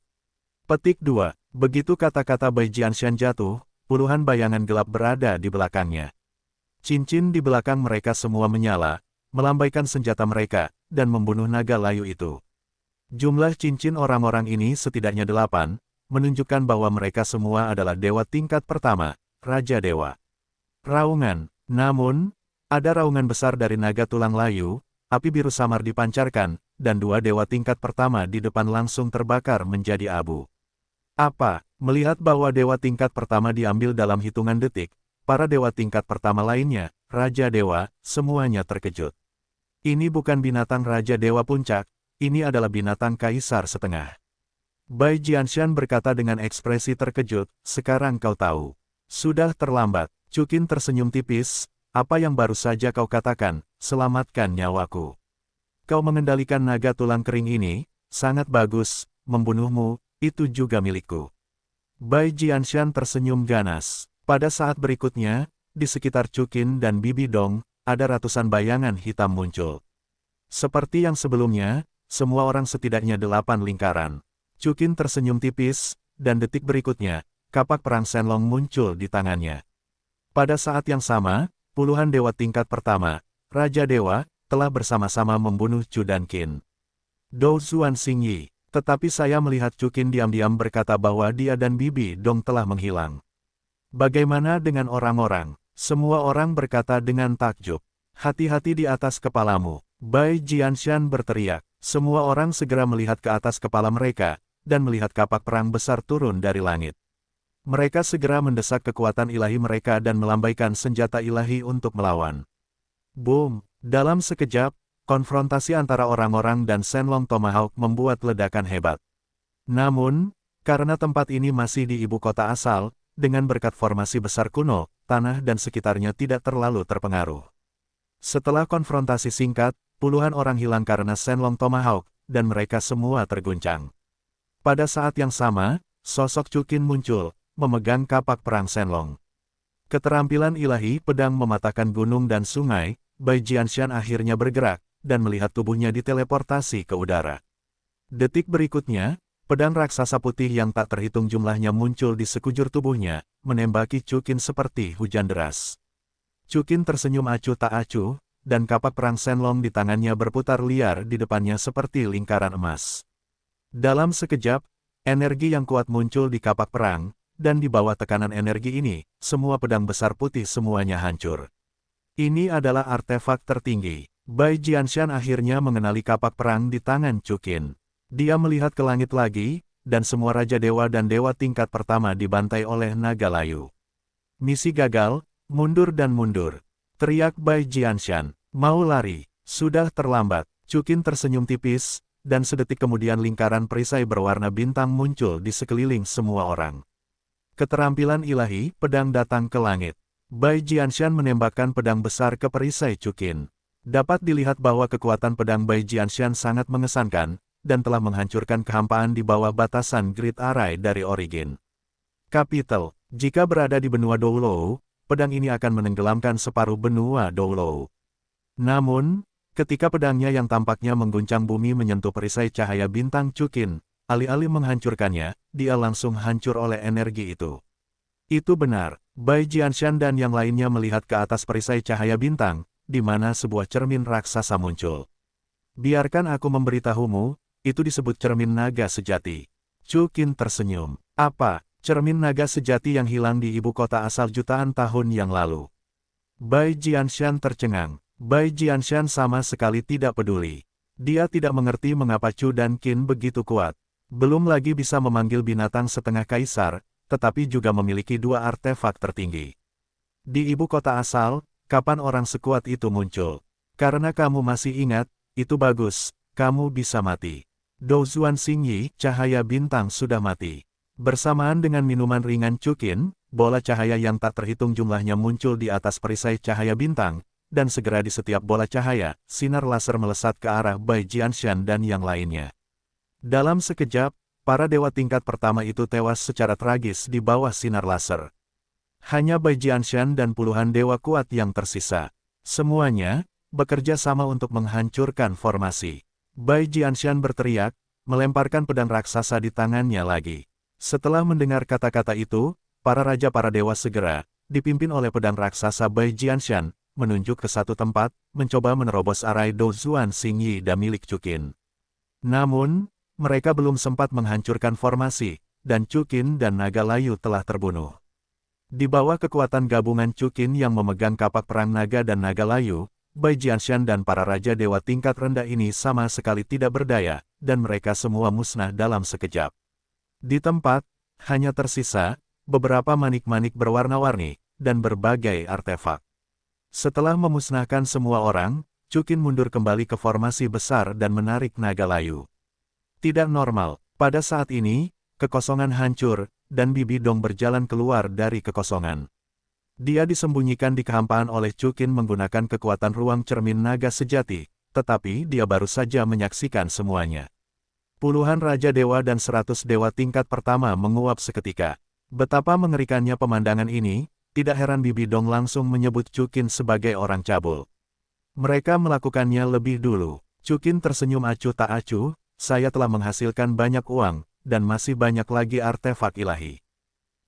Petik 2. Begitu kata-kata Bai Jianshan jatuh, puluhan bayangan gelap berada di belakangnya. Cincin di belakang mereka semua menyala, melambaikan senjata mereka, dan membunuh naga layu itu. Jumlah cincin orang-orang ini setidaknya 8, menunjukkan bahwa mereka semua adalah dewa tingkat pertama, Raja Dewa. Raungan, namun, ada raungan besar dari naga tulang layu, api biru samar dipancarkan, dan 2 dewa tingkat pertama di depan langsung terbakar menjadi abu. Apa? Melihat bahwa dewa tingkat pertama diambil dalam hitungan detik, para dewa tingkat pertama lainnya, Raja Dewa, semuanya terkejut. Ini bukan binatang Raja Dewa Puncak, ini adalah binatang Kaisar Setengah. Bai Jianshan berkata dengan ekspresi terkejut, sekarang kau tahu. Sudah terlambat. Chukin tersenyum tipis, apa yang baru saja kau katakan, selamatkan nyawaku. Kau mengendalikan naga tulang kering ini, sangat bagus, membunuhmu, itu juga milikku. Bai Jianshan tersenyum ganas. Pada saat berikutnya, di sekitar Chukin dan Bibi Dong, ada ratusan bayangan hitam muncul. Seperti yang sebelumnya, semua orang setidaknya 8 lingkaran. Chukin tersenyum tipis, dan detik berikutnya, kapak perang Shenlong muncul di tangannya. Pada saat yang sama, puluhan dewa tingkat pertama, Raja Dewa, telah bersama-sama membunuh Chu dan Qin. Dou Zuan Xingyi, tetapi saya melihat Chukin diam-diam berkata bahwa dia dan Bibi Dong telah menghilang. Bagaimana dengan orang-orang? Semua orang berkata dengan takjub. Hati-hati di atas kepalamu. Bai Jianshan berteriak. Semua orang segera melihat ke atas kepala mereka, dan melihat kapak perang besar turun dari langit. Mereka segera mendesak kekuatan ilahi mereka dan melambaikan senjata ilahi untuk melawan. Boom! Dalam sekejap, konfrontasi antara orang-orang dan Shenlong Tomahawk membuat ledakan hebat. Namun, karena tempat ini masih di ibu kota asal, dengan berkat formasi besar kuno, tanah dan sekitarnya tidak terlalu terpengaruh. Setelah konfrontasi singkat, puluhan orang hilang karena Shenlong Tomahawk, dan mereka semua terguncang. Pada saat yang sama, sosok Chukin muncul, memegang kapak perang Shenlong. Keterampilan ilahi pedang mematahkan gunung dan sungai, Bai Jianshan akhirnya bergerak, dan melihat tubuhnya diteleportasi ke udara. Detik berikutnya, pedang raksasa putih yang tak terhitung jumlahnya muncul di sekujur tubuhnya, menembaki Chukin seperti hujan deras. Chukin tersenyum acuh tak acuh, dan kapak perang Shenlong di tangannya berputar liar di depannya seperti lingkaran emas. Dalam sekejap, energi yang kuat muncul di kapak perang, dan di bawah tekanan energi ini, semua pedang besar putih semuanya hancur. Ini adalah artefak tertinggi. Bai Jianshan akhirnya mengenali kapak perang di tangan Chukin. Dia melihat ke langit lagi, dan semua Raja Dewa dan Dewa tingkat pertama dibantai oleh naga layu. Misi gagal, mundur dan mundur. Teriak Bai Jianshan. Mau lari, sudah terlambat. Chukin tersenyum tipis, dan sedetik kemudian lingkaran perisai berwarna bintang muncul di sekeliling semua orang. Keterampilan ilahi, pedang datang ke langit. Bai Jianshan menembakkan pedang besar ke perisai Chukin. Dapat dilihat bahwa kekuatan pedang Bai Jianshan sangat mengesankan, dan telah menghancurkan kehampaan di bawah batasan Grid Array dari Origin. Kapitel, jika berada di benua Doulou, pedang ini akan menenggelamkan separuh benua Doulou. Namun, ketika pedangnya yang tampaknya mengguncang bumi menyentuh perisai cahaya bintang Chukin, alih-alih menghancurkannya, dia langsung hancur oleh energi itu. Itu benar, Bai Jianshan dan yang lainnya melihat ke atas perisai cahaya bintang, di mana sebuah cermin raksasa muncul. Biarkan aku memberitahumu, itu disebut cermin naga sejati. Chukin tersenyum. Apa, cermin naga sejati yang hilang di ibu kota asal jutaan tahun yang lalu? Bai Jianshan tercengang. Bai Jianshan sama sekali tidak peduli. Dia tidak mengerti mengapa Chu dan Qin begitu kuat. Belum lagi bisa memanggil binatang setengah kaisar, tetapi juga memiliki dua artefak tertinggi. Di ibu kota asal, kapan orang sekuat itu muncul? Karena kamu masih ingat, itu bagus, kamu bisa mati. Dou Zuan Xingyi, cahaya bintang sudah mati. Bersamaan dengan minuman ringan Chukin, bola cahaya yang tak terhitung jumlahnya muncul di atas perisai cahaya bintang, dan segera di setiap bola cahaya, sinar laser melesat ke arah Bai Jianshan dan yang lainnya. Dalam sekejap, para dewa tingkat pertama itu tewas secara tragis di bawah sinar laser. Hanya Bai Jianshan dan puluhan dewa kuat yang tersisa. Semuanya, bekerja sama untuk menghancurkan formasi. Bai Jianshan berteriak, melemparkan pedang raksasa di tangannya lagi. Setelah mendengar kata-kata itu, para dewa segera, dipimpin oleh pedang raksasa Bai Jianshan, menunjuk ke satu tempat, mencoba menerobos arai Dou Zuan Xingyi dan milik Chukin. Namun, mereka belum sempat menghancurkan formasi, dan Chukin dan naga layu telah terbunuh. Di bawah kekuatan gabungan Chukin yang memegang kapak perang naga dan naga layu, Bai Jianshan dan para raja dewa tingkat rendah ini sama sekali tidak berdaya, dan mereka semua musnah dalam sekejap. Di tempat, hanya tersisa beberapa manik-manik berwarna-warni, dan berbagai artefak. Setelah memusnahkan semua orang, Chukin mundur kembali ke formasi besar dan menarik naga layu. Tidak normal, pada saat ini, kekosongan hancur, dan Bibi Dong berjalan keluar dari kekosongan. Dia disembunyikan di kehampaan oleh Chukin menggunakan kekuatan ruang cermin naga sejati, tetapi dia baru saja menyaksikan semuanya. Puluhan raja dewa dan 100 dewa tingkat pertama menguap seketika. Betapa mengerikannya pemandangan ini, tidak heran Bibi Dong langsung menyebut Chukin sebagai orang cabul. Mereka melakukannya lebih dulu. Chukin tersenyum acuh tak acuh, saya telah menghasilkan banyak uang, dan masih banyak lagi artefak ilahi.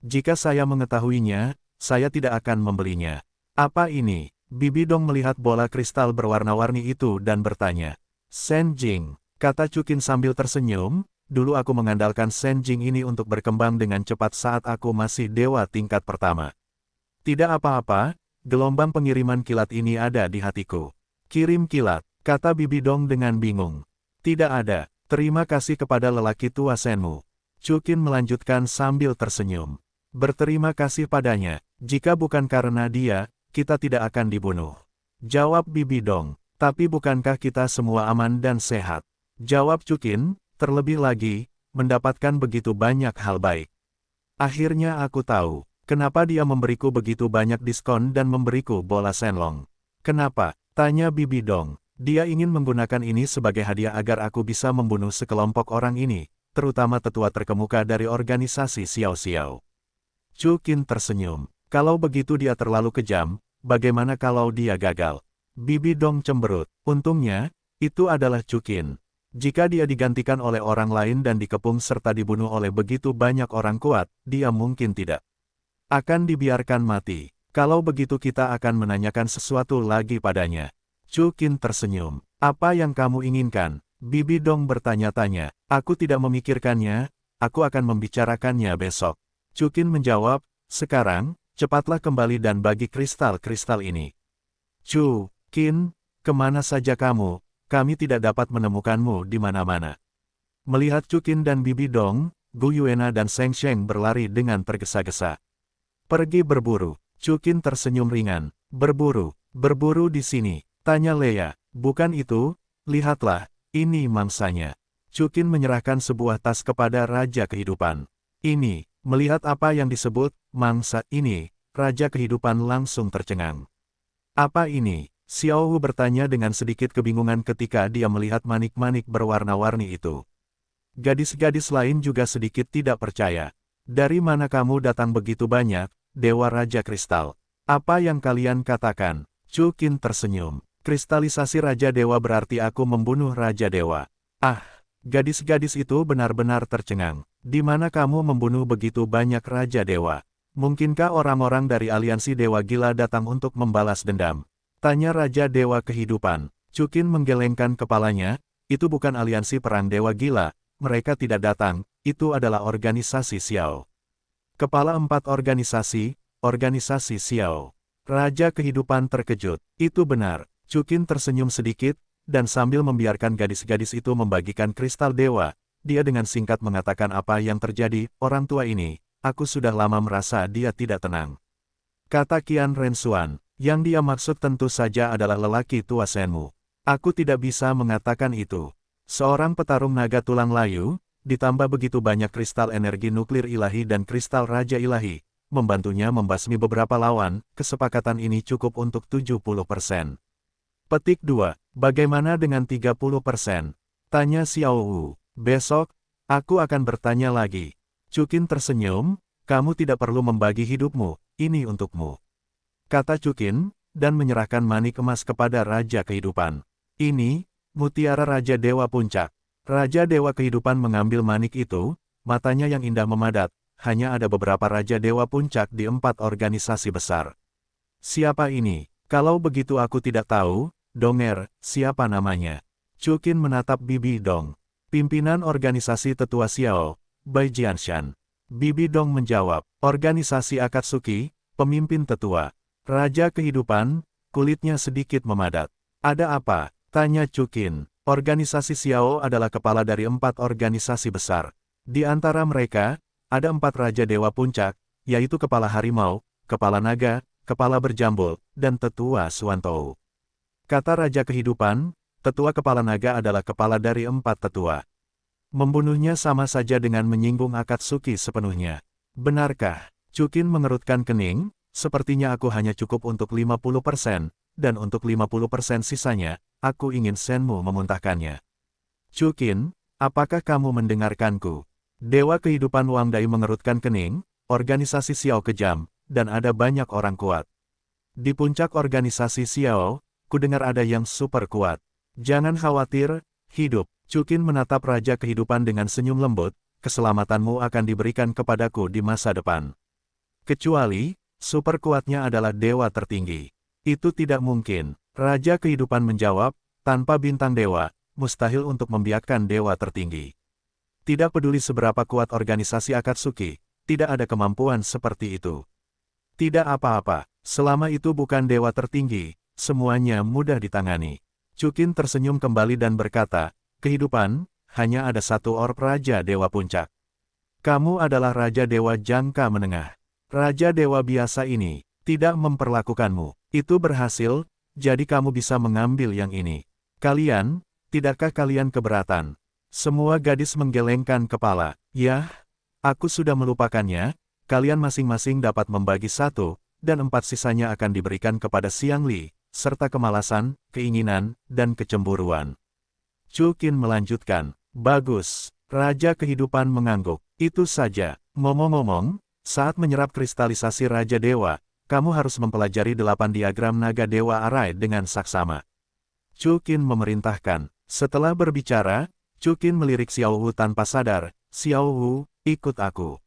Jika saya mengetahuinya, saya tidak akan membelinya. Apa ini? Bibi Dong melihat bola kristal berwarna-warni itu dan bertanya. Senjing, kata Chukin sambil tersenyum, dulu aku mengandalkan Senjing ini untuk berkembang dengan cepat saat aku masih dewa tingkat pertama. Tidak apa-apa, gelombang pengiriman kilat ini ada di hatiku. Kirim kilat, kata Bibi Dong dengan bingung. Tidak ada, terima kasih kepada lelaki tua Senmu. Chukin melanjutkan sambil tersenyum. Berterima kasih padanya, jika bukan karena dia, kita tidak akan dibunuh. Jawab Bibi Dong, tapi bukankah kita semua aman dan sehat? Jawab Chukin, terlebih lagi, mendapatkan begitu banyak hal baik. Akhirnya aku tahu, kenapa dia memberiku begitu banyak diskon dan memberiku bola Shenlong. Kenapa? Tanya Bibi Dong. Dia ingin menggunakan ini sebagai hadiah agar aku bisa membunuh sekelompok orang ini, terutama tetua terkemuka dari organisasi Xiao Xiao. Chukin tersenyum. Kalau begitu dia terlalu kejam, bagaimana kalau dia gagal? Bibi Dong cemberut. Untungnya, itu adalah Chukin. Jika dia digantikan oleh orang lain dan dikepung serta dibunuh oleh begitu banyak orang kuat, dia mungkin tidak akan dibiarkan mati. Kalau begitu kita akan menanyakan sesuatu lagi padanya. Chukin tersenyum. Apa yang kamu inginkan? Bibi Dong bertanya-tanya. Aku tidak memikirkannya, aku akan membicarakannya besok. Chukin menjawab, sekarang, cepatlah kembali dan bagi kristal-kristal ini. Chukin, kemana saja kamu? Kami tidak dapat menemukanmu di mana-mana. Melihat Chukin dan Bibi Dong, Gu Yuena dan Seng Sheng berlari dengan tergesa-gesa. Pergi berburu. Chukin tersenyum ringan. Berburu di sini. Tanya Leia. Bukan itu, lihatlah, ini mangsanya. Chukin menyerahkan sebuah tas kepada Raja Kehidupan. Ini. Melihat apa yang disebut, mangsa ini, Raja Kehidupan langsung tercengang. Apa ini? Xiao Wu bertanya dengan sedikit kebingungan ketika dia melihat manik-manik berwarna-warni itu. Gadis-gadis lain juga sedikit tidak percaya. Dari mana kamu datang begitu banyak, Dewa Raja Kristal? Apa yang kalian katakan? Chukin tersenyum. Kristalisasi Raja Dewa berarti aku membunuh Raja Dewa. Ah! Gadis-gadis itu benar-benar tercengang. Di mana kamu membunuh begitu banyak Raja Dewa? Mungkinkah orang-orang dari aliansi Dewa Gila datang untuk membalas dendam? Tanya Raja Dewa Kehidupan. Chukin menggelengkan kepalanya, itu bukan aliansi perang Dewa Gila, mereka tidak datang, itu adalah organisasi Xiao. Kepala 4 organisasi Xiao. Raja Kehidupan terkejut. Itu benar. Chukin tersenyum sedikit, dan sambil membiarkan gadis-gadis itu membagikan kristal dewa, dia dengan singkat mengatakan apa yang terjadi, orang tua ini, aku sudah lama merasa dia tidak tenang. Kata Qian Rensuan, yang dia maksud tentu saja adalah lelaki tua Senmu. Aku tidak bisa mengatakan itu. Seorang petarung naga tulang layu, ditambah begitu banyak kristal energi nuklir ilahi dan kristal raja ilahi, membantunya membasmi beberapa lawan, kesepakatan ini cukup untuk 70%. Petik 2. Bagaimana dengan 30%? Tanya Xiao Wu. Besok, aku akan bertanya lagi. Chukin tersenyum, kamu tidak perlu membagi hidupmu, ini untukmu. Kata Chukin, dan menyerahkan manik emas kepada Raja Kehidupan. Ini, mutiara Raja Dewa Puncak. Raja Dewa Kehidupan mengambil manik itu, matanya yang indah memadat, hanya ada beberapa Raja Dewa Puncak di 4 organisasi besar. Siapa ini? Kalau begitu aku tidak tahu. Donger, siapa namanya? Chukin menatap Bibi Dong. Pimpinan organisasi tetua Xiao, Bai Jianshan. Bibi Dong menjawab, organisasi Akatsuki, pemimpin tetua. Raja Kehidupan, kulitnya sedikit memadat. Ada apa? Tanya Chukin. Organisasi Xiao adalah kepala dari 4 organisasi besar. Di antara mereka, ada 4 Raja Dewa Puncak, yaitu Kepala Harimau, Kepala Naga, Kepala Berjambul, dan Tetua Suantou. Kata Raja Kehidupan, tetua kepala naga adalah kepala dari 4 tetua. Membunuhnya sama saja dengan menyinggung Akatsuki sepenuhnya. Benarkah? Chukin mengerutkan kening, sepertinya aku hanya cukup untuk 50%, dan untuk 50% sisanya, aku ingin Senmu memuntahkannya. Chukin, apakah kamu mendengarkanku? Dewa Kehidupan Wang Dai mengerutkan kening, organisasi Xiao kejam, dan ada banyak orang kuat. Di puncak organisasi Xiao, kudengar ada yang super kuat. Jangan khawatir, hidup. Chukin menatap Raja Kehidupan dengan senyum lembut, keselamatanmu akan diberikan kepadaku di masa depan. Kecuali, super kuatnya adalah dewa tertinggi. Itu tidak mungkin. Raja Kehidupan menjawab, tanpa bintang dewa, mustahil untuk membiarkan dewa tertinggi. Tidak peduli seberapa kuat organisasi Akatsuki, tidak ada kemampuan seperti itu. Tidak apa-apa, selama itu bukan dewa tertinggi, semuanya mudah ditangani. Chukin tersenyum kembali dan berkata, kehidupan, hanya ada satu orb Raja Dewa Puncak. Kamu adalah Raja Dewa Jangka Menengah. Raja Dewa biasa ini, tidak memperlakukanmu. Itu berhasil, jadi kamu bisa mengambil yang ini. Kalian, tidakkah kalian keberatan? Semua gadis menggelengkan kepala. Yah, aku sudah melupakannya, kalian masing-masing dapat membagi satu, dan 4 sisanya akan diberikan kepada Xiang Li, serta kemalasan, keinginan, dan kecemburuan. Chukin melanjutkan, bagus, Raja Kehidupan mengangguk, itu saja. Ngomong-ngomong, saat menyerap kristalisasi Raja Dewa, kamu harus mempelajari 8 diagram naga Dewa Arai dengan saksama. Chukin memerintahkan. Setelah berbicara, Chukin melirik Xiao Wu tanpa sadar, Xiao Wu, ikut aku.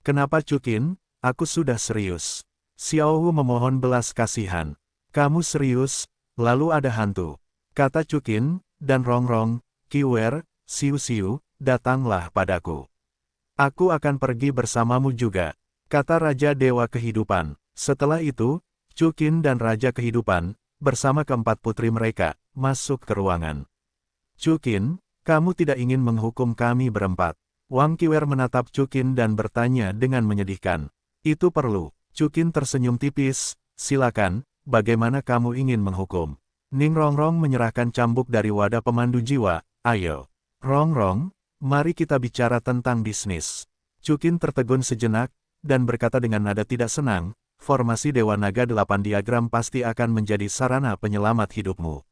Kenapa Chukin? Aku sudah serius. Xiao Wu memohon belas kasihan. Kamu serius? Lalu ada hantu. Kata Chukin, dan Rongrong, Kiwer, Siu-Siu, datanglah padaku. Aku akan pergi bersamamu juga, kata Raja Dewa Kehidupan. Setelah itu, Chukin dan Raja Kehidupan, bersama keempat putri mereka, masuk ke ruangan. Chukin, kamu tidak ingin menghukum kami berempat. Wang Qiwer menatap Chukin dan bertanya dengan menyedihkan. Itu perlu. Chukin tersenyum tipis, silakan, bagaimana kamu ingin menghukum? Ning Rongrong menyerahkan cambuk dari wadah pemandu jiwa, ayo. Rongrong, mari kita bicara tentang bisnis. Chukin tertegun sejenak, dan berkata dengan nada tidak senang, formasi Dewa Naga 8 diagram pasti akan menjadi sarana penyelamat hidupmu.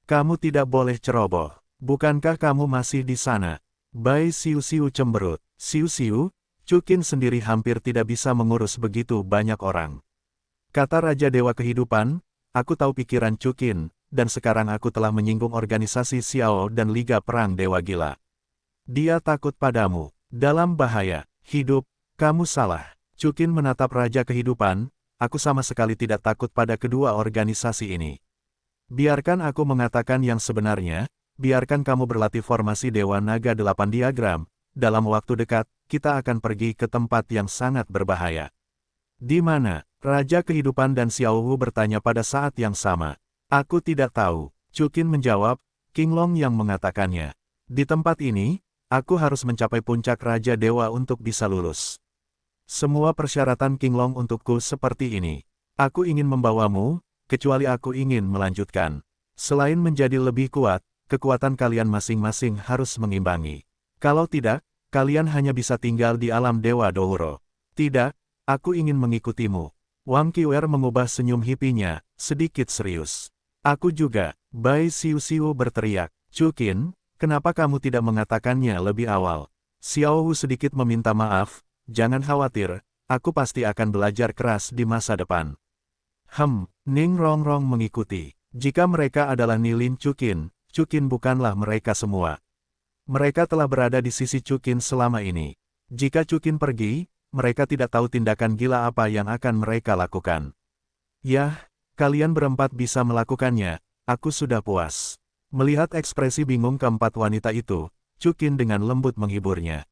Kamu tidak boleh ceroboh. Bukankah kamu masih di sana? Bai Siu-Siu cemberut. Siu-Siu, Chukin sendiri hampir tidak bisa mengurus begitu banyak orang. Kata Raja Dewa Kehidupan, aku tahu pikiran Chukin, dan sekarang aku telah menyinggung organisasi Xiao dan Liga Perang Dewa Gila. Dia takut padamu. Dalam bahaya. Hidup, kamu salah. Chukin menatap Raja Kehidupan, aku sama sekali tidak takut pada kedua organisasi ini. Biarkan aku mengatakan yang sebenarnya, biarkan kamu berlatih formasi Dewa Naga 8 diagram, dalam waktu dekat, kita akan pergi ke tempat yang sangat berbahaya. Di mana? Raja Kehidupan dan Xiao Wu bertanya pada saat yang sama. Aku tidak tahu. Chukin menjawab, King Long yang mengatakannya. Di tempat ini, aku harus mencapai puncak Raja Dewa untuk bisa lulus. Semua persyaratan King Long untukku seperti ini. Aku ingin membawamu, kecuali aku ingin melanjutkan. Selain menjadi lebih kuat, kekuatan kalian masing-masing harus mengimbangi. Kalau tidak, kalian hanya bisa tinggal di alam Dewa Douro. Tidak, aku ingin mengikutimu. Wang Qiwer mengubah senyum hipinya, sedikit serius. Aku juga, Bai Siu-Siu berteriak. Chukin, kenapa kamu tidak mengatakannya lebih awal? Xiao Wu sedikit meminta maaf, jangan khawatir, aku pasti akan belajar keras di masa depan. Ning Rongrong mengikuti. Jika mereka adalah Nilin Chukin, Chukin bukanlah mereka semua. Mereka telah berada di sisi Chukin selama ini. Jika Chukin pergi, mereka tidak tahu tindakan gila apa yang akan mereka lakukan. Yah, kalian berempat bisa melakukannya, aku sudah puas. Melihat ekspresi bingung keempat wanita itu, Chukin dengan lembut menghiburnya.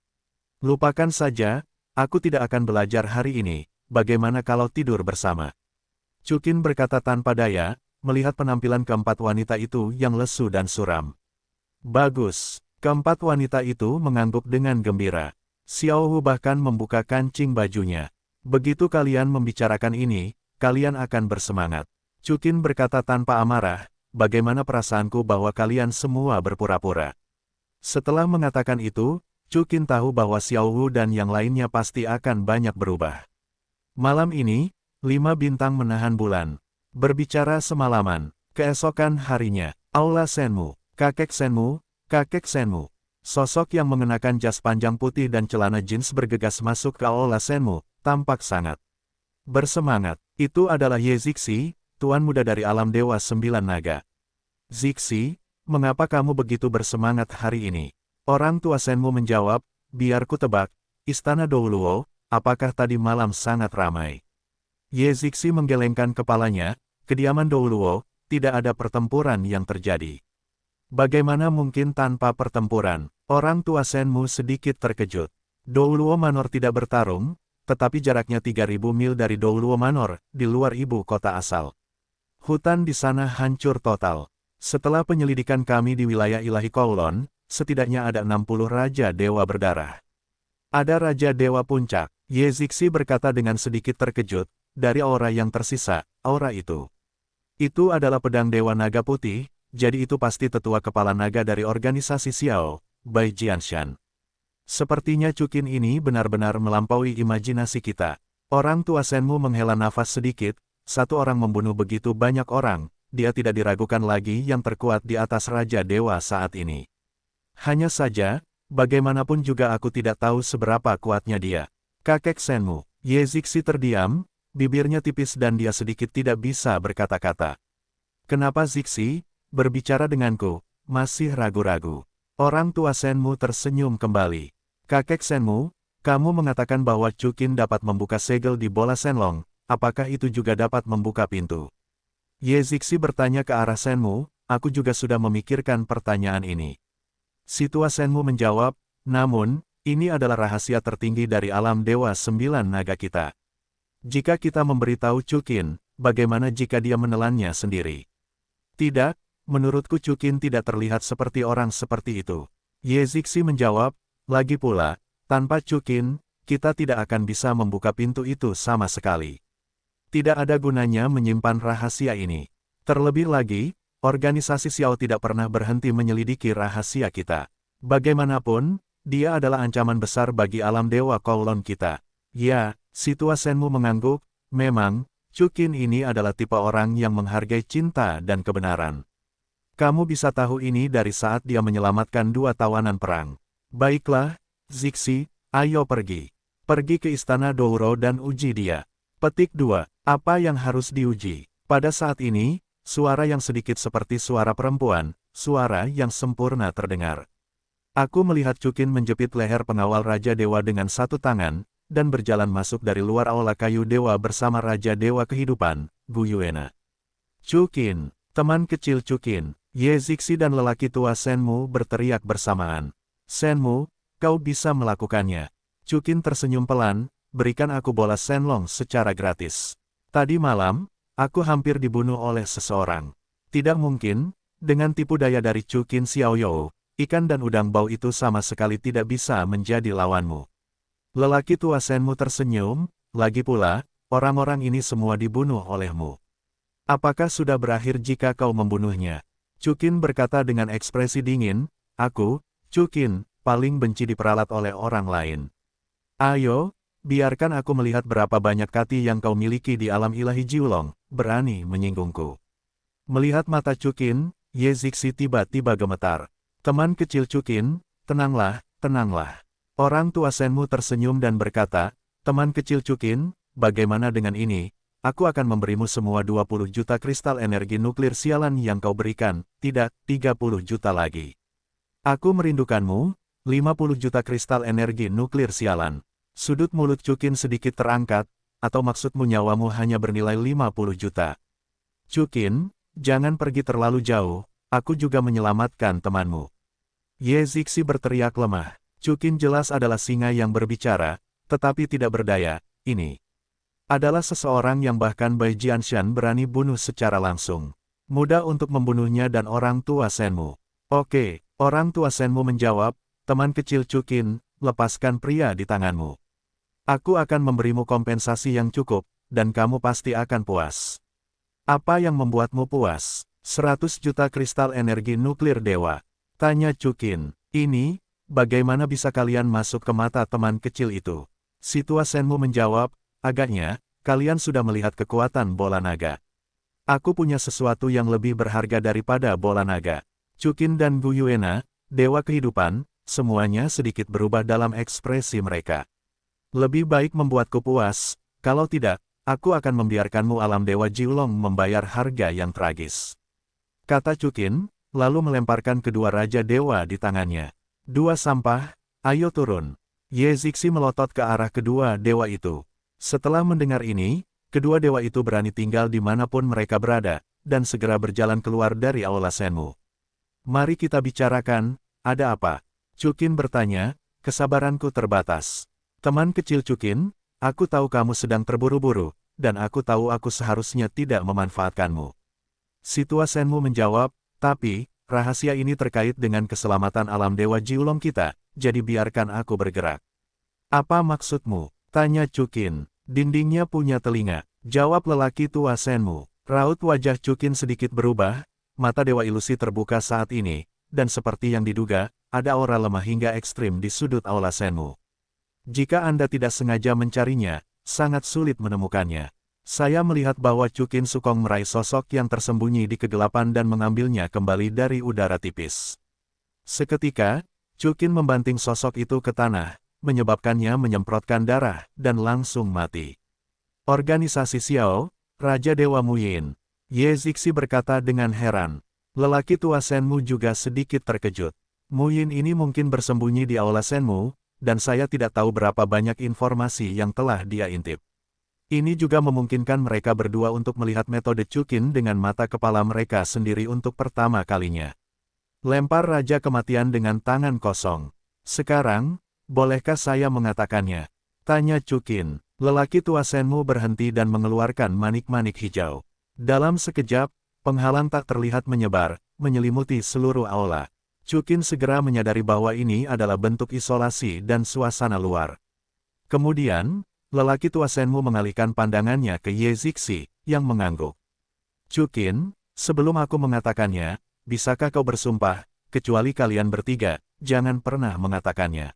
Lupakan saja, aku tidak akan belajar hari ini, bagaimana kalau tidur bersama? Chukin berkata tanpa daya, melihat penampilan keempat wanita itu yang lesu dan suram. Bagus, keempat wanita itu mengangguk dengan gembira. Xiao Wu bahkan membuka kancing bajunya. Begitu kalian membicarakan ini, kalian akan bersemangat. Chukin berkata tanpa amarah, bagaimana perasaanku bahwa kalian semua berpura-pura. Setelah mengatakan itu, Chukin tahu bahwa Xiao Wu dan yang lainnya pasti akan banyak berubah. Malam ini, 5 bintang menahan bulan. Berbicara semalaman, keesokan harinya, Aula Senmu, Kakek Senmu, Kakek Senmu. Sosok yang mengenakan jas panjang putih dan celana jeans bergegas masuk ke Aula Senmu, tampak sangat bersemangat. Itu adalah Ye Zixi, Tuan muda dari alam Dewa Sembilan Naga. Zixi, mengapa kamu begitu bersemangat hari ini? Orang tua Senmu menjawab, biar ku tebak, Istana Douluo, apakah tadi malam sangat ramai? Ye Zixi menggelengkan kepalanya, kediaman Douluo, tidak ada pertempuran yang terjadi. Bagaimana mungkin tanpa pertempuran? Orang tua Senmu sedikit terkejut. Douluo Manor tidak bertarung, tetapi jaraknya 3.000 mil dari Douluo Manor, di luar ibu kota asal. Hutan di sana hancur total. Setelah penyelidikan kami di wilayah ilahi Kowloon, setidaknya ada 60 Raja Dewa berdarah. Ada Raja Dewa Puncak, Ye Zixi berkata dengan sedikit terkejut, dari aura yang tersisa, aura itu. Itu adalah pedang Dewa Naga Putih, jadi itu pasti tetua kepala naga dari organisasi Xiao, Bai Jianshan. Sepertinya Cukin ini benar-benar melampaui imajinasi kita. Orang tua Senmu menghela nafas sedikit, satu orang membunuh begitu banyak orang, dia tidak diragukan lagi yang terkuat di atas Raja Dewa saat ini. Hanya saja, bagaimanapun juga aku tidak tahu seberapa kuatnya dia. Kakek Senmu, Ye Zixi terdiam, bibirnya tipis dan dia sedikit tidak bisa berkata-kata. Kenapa Zixi, berbicara denganku, masih ragu-ragu? Orang tua Senmu tersenyum kembali. Kakek Senmu, kamu mengatakan bahwa Cukin dapat membuka segel di bola Shenlong, apakah itu juga dapat membuka pintu? Ye Zixi bertanya ke arah Senmu, aku juga sudah memikirkan pertanyaan ini. Situa Senmu menjawab, namun, ini adalah rahasia tertinggi dari alam Dewa Sembilan Naga kita. Jika kita memberitahu Cukin, bagaimana jika dia menelannya sendiri? Tidak, menurutku Cukin tidak terlihat seperti orang seperti itu. Ye Zixi menjawab, lagi pula, tanpa Cukin, kita tidak akan bisa membuka pintu itu sama sekali. Tidak ada gunanya menyimpan rahasia ini. Terlebih lagi, organisasi Xiao tidak pernah berhenti menyelidiki rahasia kita. Bagaimanapun, dia adalah ancaman besar bagi alam Dewa Kowloon kita. Ya, Situa Senmu mengangguk, memang, Cukin ini adalah tipe orang yang menghargai cinta dan kebenaran. Kamu bisa tahu ini dari saat dia menyelamatkan 2 tawanan perang. Baiklah, Zixi, ayo pergi. Pergi ke Istana Douro dan uji dia. Petik 2. Apa yang harus diuji? Pada saat ini, suara yang sedikit seperti suara perempuan, suara yang sempurna terdengar. Aku melihat Cukin menjepit leher pengawal Raja Dewa dengan satu tangan, dan berjalan masuk dari luar aula kayu dewa bersama Raja Dewa Kehidupan, Gu Yuena. Cukin, teman kecil Cukin, Ye Zixi dan lelaki tua Senmu berteriak bersamaan. Senmu, kau bisa melakukannya. Cukin tersenyum pelan, berikan aku bola Shenlong secara gratis. Tadi malam, aku hampir dibunuh oleh seseorang. Tidak mungkin, dengan tipu daya dari Cukin Xiaoyou, ikan dan udang bau itu sama sekali tidak bisa menjadi lawanmu. Lelaki tua Senmu tersenyum, lagi pula, orang-orang ini semua dibunuh olehmu. Apakah sudah berakhir jika kau membunuhnya? Cukin berkata dengan ekspresi dingin, aku, Cukin, paling benci diperalat oleh orang lain. Ayo, biarkan aku melihat berapa banyak kati yang kau miliki di alam ilahi Jiulong, berani menyinggungku. Melihat mata Cukin, Ye Zixi tiba-tiba gemetar. Teman kecil Cukin, tenanglah, tenanglah. Orang tua Senmu tersenyum dan berkata, teman kecil Cukin, bagaimana dengan ini? Aku akan memberimu semua 20 juta kristal energi nuklir sialan yang kau berikan, tidak, 30 juta lagi. Aku merindukanmu, 50 juta kristal energi nuklir sialan. Sudut mulut Cukin sedikit terangkat, atau maksudmu nyawamu hanya bernilai 50 juta. Cukin, jangan pergi terlalu jauh, aku juga menyelamatkan temanmu. Ye Zixi berteriak lemah. Cukin jelas adalah singa yang berbicara, tetapi tidak berdaya, ini adalah seseorang yang bahkan Bai Jianshan berani bunuh secara langsung. Mudah untuk membunuhnya dan orang tua Senmu. Oke, orang tua Senmu menjawab, teman kecil Cukin, lepaskan pria di tanganmu. Aku akan memberimu kompensasi yang cukup, dan kamu pasti akan puas. Apa yang membuatmu puas? 100 juta kristal energi nuklir dewa. Tanya Cukin. Ini, bagaimana bisa kalian masuk ke mata teman kecil itu? Situa Senmu menjawab, agaknya, kalian sudah melihat kekuatan bola naga. Aku punya sesuatu yang lebih berharga daripada bola naga. Cukin dan Gu Yuena, dewa kehidupan, semuanya sedikit berubah dalam ekspresi mereka. Lebih baik membuatku puas, kalau tidak, aku akan membiarkanmu alam Dewa Jiulong membayar harga yang tragis. Kata Chukin, lalu melemparkan kedua Raja Dewa di tangannya. Dua sampah, ayo turun. Ye Zixi melotot ke arah kedua dewa itu. Setelah mendengar ini, kedua dewa itu berani tinggal dimanapun mereka berada, dan segera berjalan keluar dari Aula Shenmue. Mari kita bicarakan, ada apa? Chukin bertanya, kesabaranku terbatas. Teman kecil Chukin, aku tahu kamu sedang terburu-buru, dan aku tahu aku seharusnya tidak memanfaatkanmu. Situa Shenmue menjawab, tapi, rahasia ini terkait dengan keselamatan alam Dewa Jiulong kita, jadi biarkan aku bergerak. Apa maksudmu? Tanya Chukin. Dindingnya punya telinga, jawab lelaki tua Shenmue. Raut wajah Chukin sedikit berubah, mata Dewa Ilusi terbuka saat ini, dan seperti yang diduga, ada aura lemah hingga ekstrim di sudut Aula Shenmue. Jika Anda tidak sengaja mencarinya, sangat sulit menemukannya. Saya melihat bahwa Chukin Sukong meraih sosok yang tersembunyi di kegelapan dan mengambilnya kembali dari udara tipis. Seketika, Chukin membanting sosok itu ke tanah, menyebabkannya menyemprotkan darah, dan langsung mati. Organisasi Xiao, Raja Dewa Muyin. Ye Zixi berkata dengan heran. Lelaki tua Shenmue juga sedikit terkejut. Muyin ini mungkin bersembunyi di Aula Shenmue, dan saya tidak tahu berapa banyak informasi yang telah dia intip. Ini juga memungkinkan mereka berdua untuk melihat metode Chukin dengan mata kepala mereka sendiri untuk pertama kalinya. Lempar Raja Kematian dengan tangan kosong. Sekarang, bolehkah saya mengatakannya? Tanya Chukin. Lelaki tua Shenmue berhenti dan mengeluarkan manik-manik hijau. Dalam sekejap, penghalang tak terlihat menyebar, menyelimuti seluruh aula. Chukin segera menyadari bahwa ini adalah bentuk isolasi dan suasana luar. Kemudian, lelaki tua Shenmue mengalihkan pandangannya ke Ye Zixi, yang mengangguk. Chukin, sebelum aku mengatakannya, bisakah kau bersumpah, kecuali kalian bertiga, jangan pernah mengatakannya.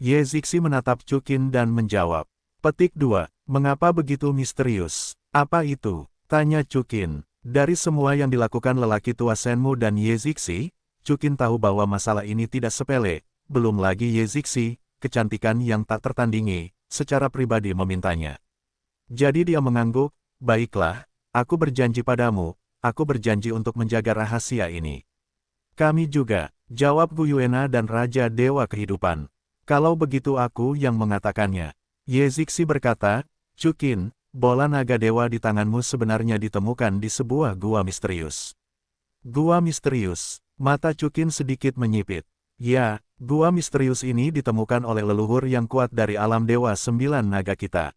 Ye Zixi menatap Chukin dan menjawab. Petik 2. Mengapa begitu misterius? Apa itu? Tanya Chukin. Dari semua yang dilakukan lelaki tua Shenmue dan Ye Zixi, Chukin tahu bahwa masalah ini tidak sepele, belum lagi Ye Zixi, kecantikan yang tak tertandingi, secara pribadi memintanya. Jadi dia mengangguk, baiklah, aku berjanji padamu, aku berjanji untuk menjaga rahasia ini. Kami juga, jawab Gu Yuena dan Raja Dewa Kehidupan. Kalau begitu aku yang mengatakannya. Ye Zixi berkata, Chukin, bola naga dewa di tanganmu sebenarnya ditemukan di sebuah gua misterius. Gua misterius. Mata Chukin sedikit menyipit. Ya, gua misterius ini ditemukan oleh leluhur yang kuat dari alam dewa 9 naga kita.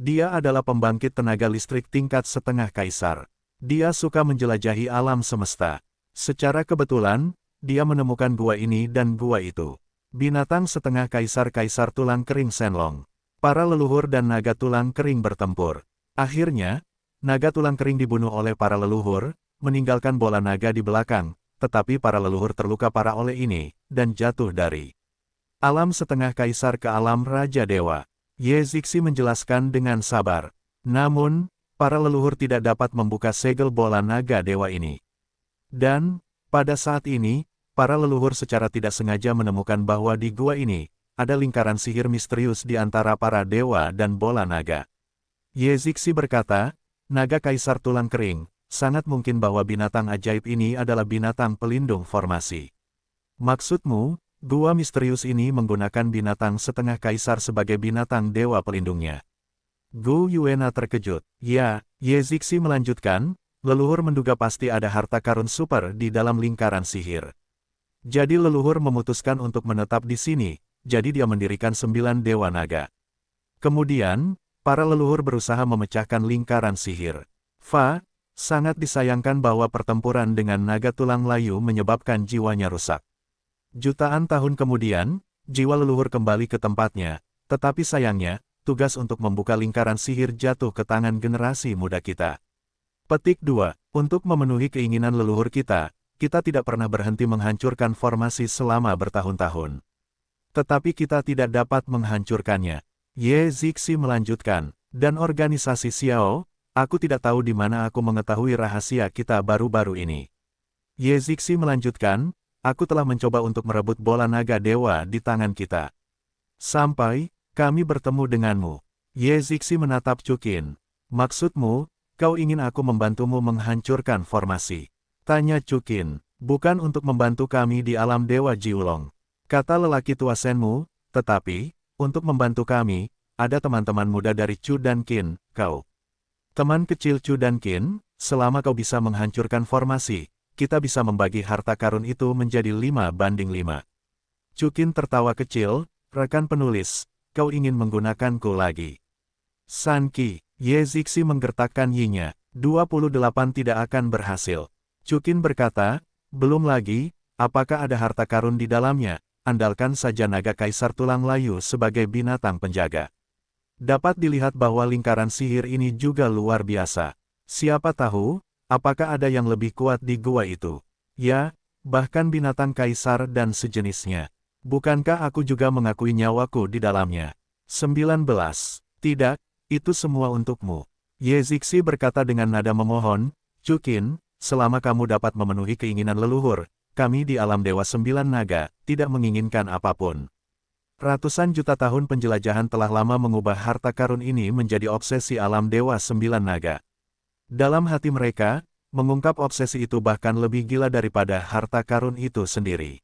Dia adalah pembangkit tenaga listrik tingkat setengah kaisar. Dia suka menjelajahi alam semesta. Secara kebetulan, dia menemukan gua ini dan gua itu. Binatang setengah kaisar-kaisar tulang kering Shenlong. Para leluhur dan naga tulang kering bertempur. Akhirnya, naga tulang kering dibunuh oleh para leluhur, meninggalkan bola naga di belakang, tetapi para leluhur terluka parah oleh ini, dan jatuh dari alam setengah kaisar ke alam Raja Dewa. Ye Zixi menjelaskan dengan sabar. Namun, para leluhur tidak dapat membuka segel bola naga dewa ini. Dan, pada saat ini, para leluhur secara tidak sengaja menemukan bahwa di gua ini, ada lingkaran sihir misterius di antara para dewa dan bola naga. Ye Zixi berkata, naga kaisar tulang kering, sangat mungkin bahwa binatang ajaib ini adalah binatang pelindung formasi. Maksudmu, gua misterius ini menggunakan binatang setengah kaisar sebagai binatang dewa pelindungnya. Gu Yuena terkejut. Ya, Ye Zixi melanjutkan, leluhur menduga pasti ada harta karun super di dalam lingkaran sihir. Jadi leluhur memutuskan untuk menetap di sini, jadi dia mendirikan 9 dewa naga. Kemudian, para leluhur berusaha memecahkan lingkaran sihir. Sangat disayangkan bahwa pertempuran dengan naga tulang layu menyebabkan jiwanya rusak. Jutaan tahun kemudian, jiwa leluhur kembali ke tempatnya, tetapi sayangnya, tugas untuk membuka lingkaran sihir jatuh ke tangan generasi muda kita. Petik 2. Untuk memenuhi keinginan leluhur kita tidak pernah berhenti menghancurkan formasi selama bertahun-tahun. Tetapi kita tidak dapat menghancurkannya. Ye Zixi melanjutkan, dan organisasi Xiao, aku tidak tahu di mana aku mengetahui rahasia kita baru-baru ini. Ye Zixi melanjutkan, aku telah mencoba untuk merebut bola naga dewa di tangan kita. Sampai, kami bertemu denganmu. Ye Zixi menatap Chukin. Maksudmu, kau ingin aku membantumu menghancurkan formasi? Tanya Chukin. Bukan untuk membantu kami di alam Dewa Jiulong, kata lelaki tua Senmu, tetapi, untuk membantu kami, ada teman-teman muda dari Chu dan Qin, kau. Teman kecil Chu dan Qin, selama kau bisa menghancurkan formasi, kita bisa membagi harta karun itu menjadi 5-5. Chukin tertawa kecil, rekan penulis, kau ingin menggunakanku lagi. Sanki, Ye Zixi menggertakkan yinya, 28 tidak akan berhasil. Chukin berkata, belum lagi, apakah ada harta karun di dalamnya, andalkan saja naga kaisar tulang layu sebagai binatang penjaga. Dapat dilihat bahwa lingkaran sihir ini juga luar biasa. Siapa tahu, apakah ada yang lebih kuat di gua itu? Ya, bahkan binatang kaisar dan sejenisnya. Bukankah aku juga mengakui nyawaku di dalamnya? 19. Tidak, itu semua untukmu. Ye Zixi berkata dengan nada memohon, Chukin, selama kamu dapat memenuhi keinginan leluhur, kami di alam Dewa Sembilan Naga, tidak menginginkan apapun. Ratusan juta tahun penjelajahan telah lama mengubah harta karun ini menjadi obsesi alam Dewa Sembilan Naga. Dalam hati mereka, mengungkap obsesi itu bahkan lebih gila daripada harta karun itu sendiri.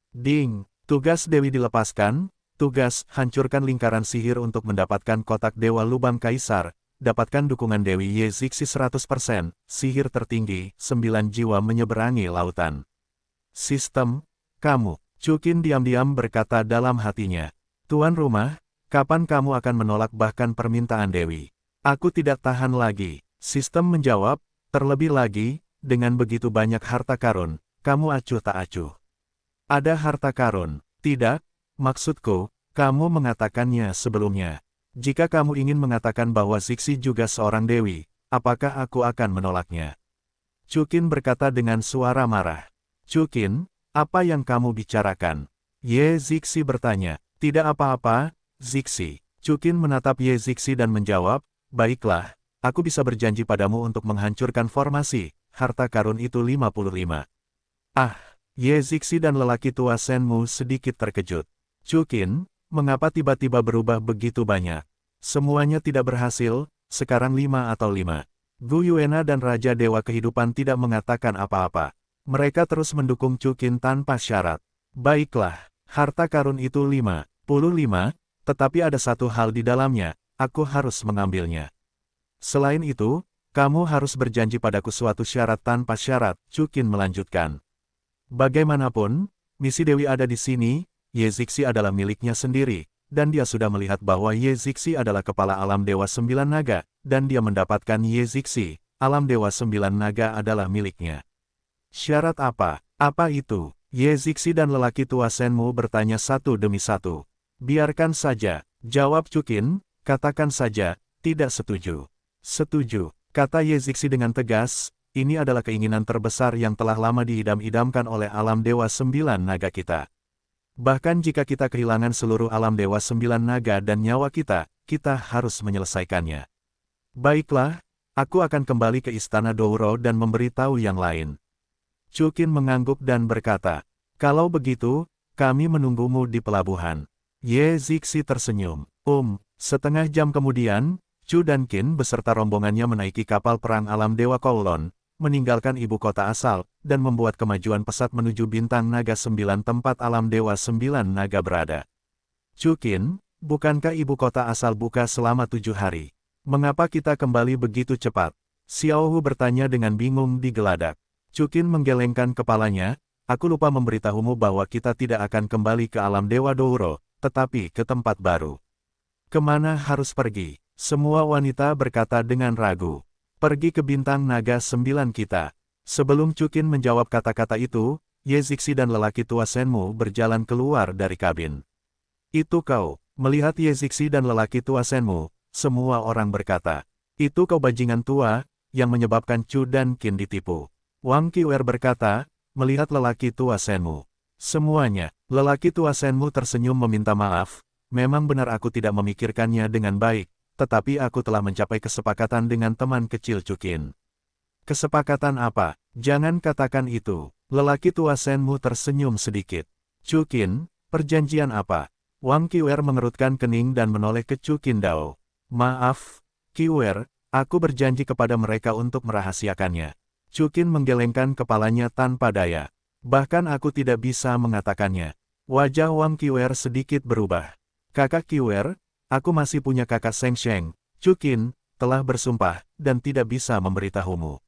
Ding, tugas Dewi dilepaskan, tugas hancurkan lingkaran sihir untuk mendapatkan kotak Dewa Lubang Kaisar. Dapatkan dukungan Dewi Ye Zixi 100%, sihir tertinggi, 9 jiwa menyeberangi lautan. Sistem, kamu, Chukin diam-diam berkata dalam hatinya. Tuan rumah, kapan kamu akan menolak bahkan permintaan Dewi? Aku tidak tahan lagi. Sistem menjawab, terlebih lagi, dengan begitu banyak harta karun, kamu acuh tak acuh. Ada harta karun, tidak, maksudku, kamu mengatakannya sebelumnya. Jika kamu ingin mengatakan bahwa Zixi juga seorang dewi, apakah aku akan menolaknya? Chukin berkata dengan suara marah. Chukin, apa yang kamu bicarakan? Ye Zixi bertanya. Tidak apa-apa, Zixi. Chukin menatap Ye Zixi dan menjawab, baiklah, aku bisa berjanji padamu untuk menghancurkan formasi, harta karun itu 55. Ah, Ye Zixi dan lelaki tua Senmu sedikit terkejut. Chukin, mengapa tiba-tiba berubah begitu banyak? Semuanya tidak berhasil, sekarang 5 atau 5. Gu Yuena dan Raja Dewa Kehidupan tidak mengatakan apa-apa. Mereka terus mendukung Chukin tanpa syarat. Baiklah, harta karun itu 55, tetapi ada satu hal di dalamnya, aku harus mengambilnya. Selain itu, kamu harus berjanji padaku suatu syarat tanpa syarat, Chukin melanjutkan. Bagaimanapun, misi Dewi ada di sini, Ye Zixi adalah miliknya sendiri, dan dia sudah melihat bahwa Ye Zixi adalah kepala alam Dewa Sembilan Naga, dan dia mendapatkan Ye Zixi, alam Dewa Sembilan Naga adalah miliknya. Syarat apa? Apa itu? Ye Zixi dan lelaki tua Senmu bertanya satu demi satu. Biarkan saja, jawab Chukin, katakan saja, tidak setuju. Setuju, kata Ye Zixi dengan tegas, ini adalah keinginan terbesar yang telah lama diidam-idamkan oleh alam Dewa Sembilan Naga kita. Bahkan jika kita kehilangan seluruh alam Dewa Sembilan Naga dan nyawa kita, kita harus menyelesaikannya. Baiklah, aku akan kembali ke Istana Douro dan memberitahu yang lain. Chukin mengangguk dan berkata, kalau begitu, kami menunggumu di pelabuhan. Ye Zixi tersenyum. Setengah jam kemudian, Chu dan Qin beserta rombongannya menaiki kapal perang alam Dewa Kowloon, meninggalkan ibu kota asal, dan membuat kemajuan pesat menuju bintang naga 9 tempat alam Dewa 9 Naga berada. Chukin, bukankah ibu kota asal buka selama 7 hari? Mengapa kita kembali begitu cepat? Xiao Hu bertanya dengan bingung di geladak. Chukin menggelengkan kepalanya, aku lupa memberitahumu bahwa kita tidak akan kembali ke alam Dewa Douro, tetapi ke tempat baru. Kemana harus pergi? Semua wanita berkata dengan ragu. Pergi ke bintang naga 9 kita. Sebelum Chukin menjawab kata-kata itu, Ye Zixi dan lelaki tua Senmu berjalan keluar dari kabin. Itu kau, melihat Ye Zixi dan lelaki tua Senmu, semua orang berkata. Itu kau bajingan tua, yang menyebabkan Chu dan Qin ditipu. Wang Qiwer berkata, melihat lelaki tua Senmu. Semuanya, lelaki tua Senmu tersenyum meminta maaf, memang benar aku tidak memikirkannya dengan baik. Tetapi aku telah mencapai kesepakatan dengan teman kecil Chukin. Kesepakatan apa? Jangan katakan itu. Lelaki tua Senmu tersenyum sedikit. Chukin, perjanjian apa? Wang Qiwer mengerutkan kening dan menoleh ke Chukin Dao. Maaf, Qiwer, Aku berjanji kepada mereka untuk merahasiakannya. Chukin menggelengkan kepalanya tanpa daya. Bahkan aku tidak bisa mengatakannya. Wajah Wang Qiwer sedikit berubah. Kakak Qiwer, aku masih punya kakak Seng Sheng, Chukin, telah bersumpah, dan tidak bisa memberitahumu.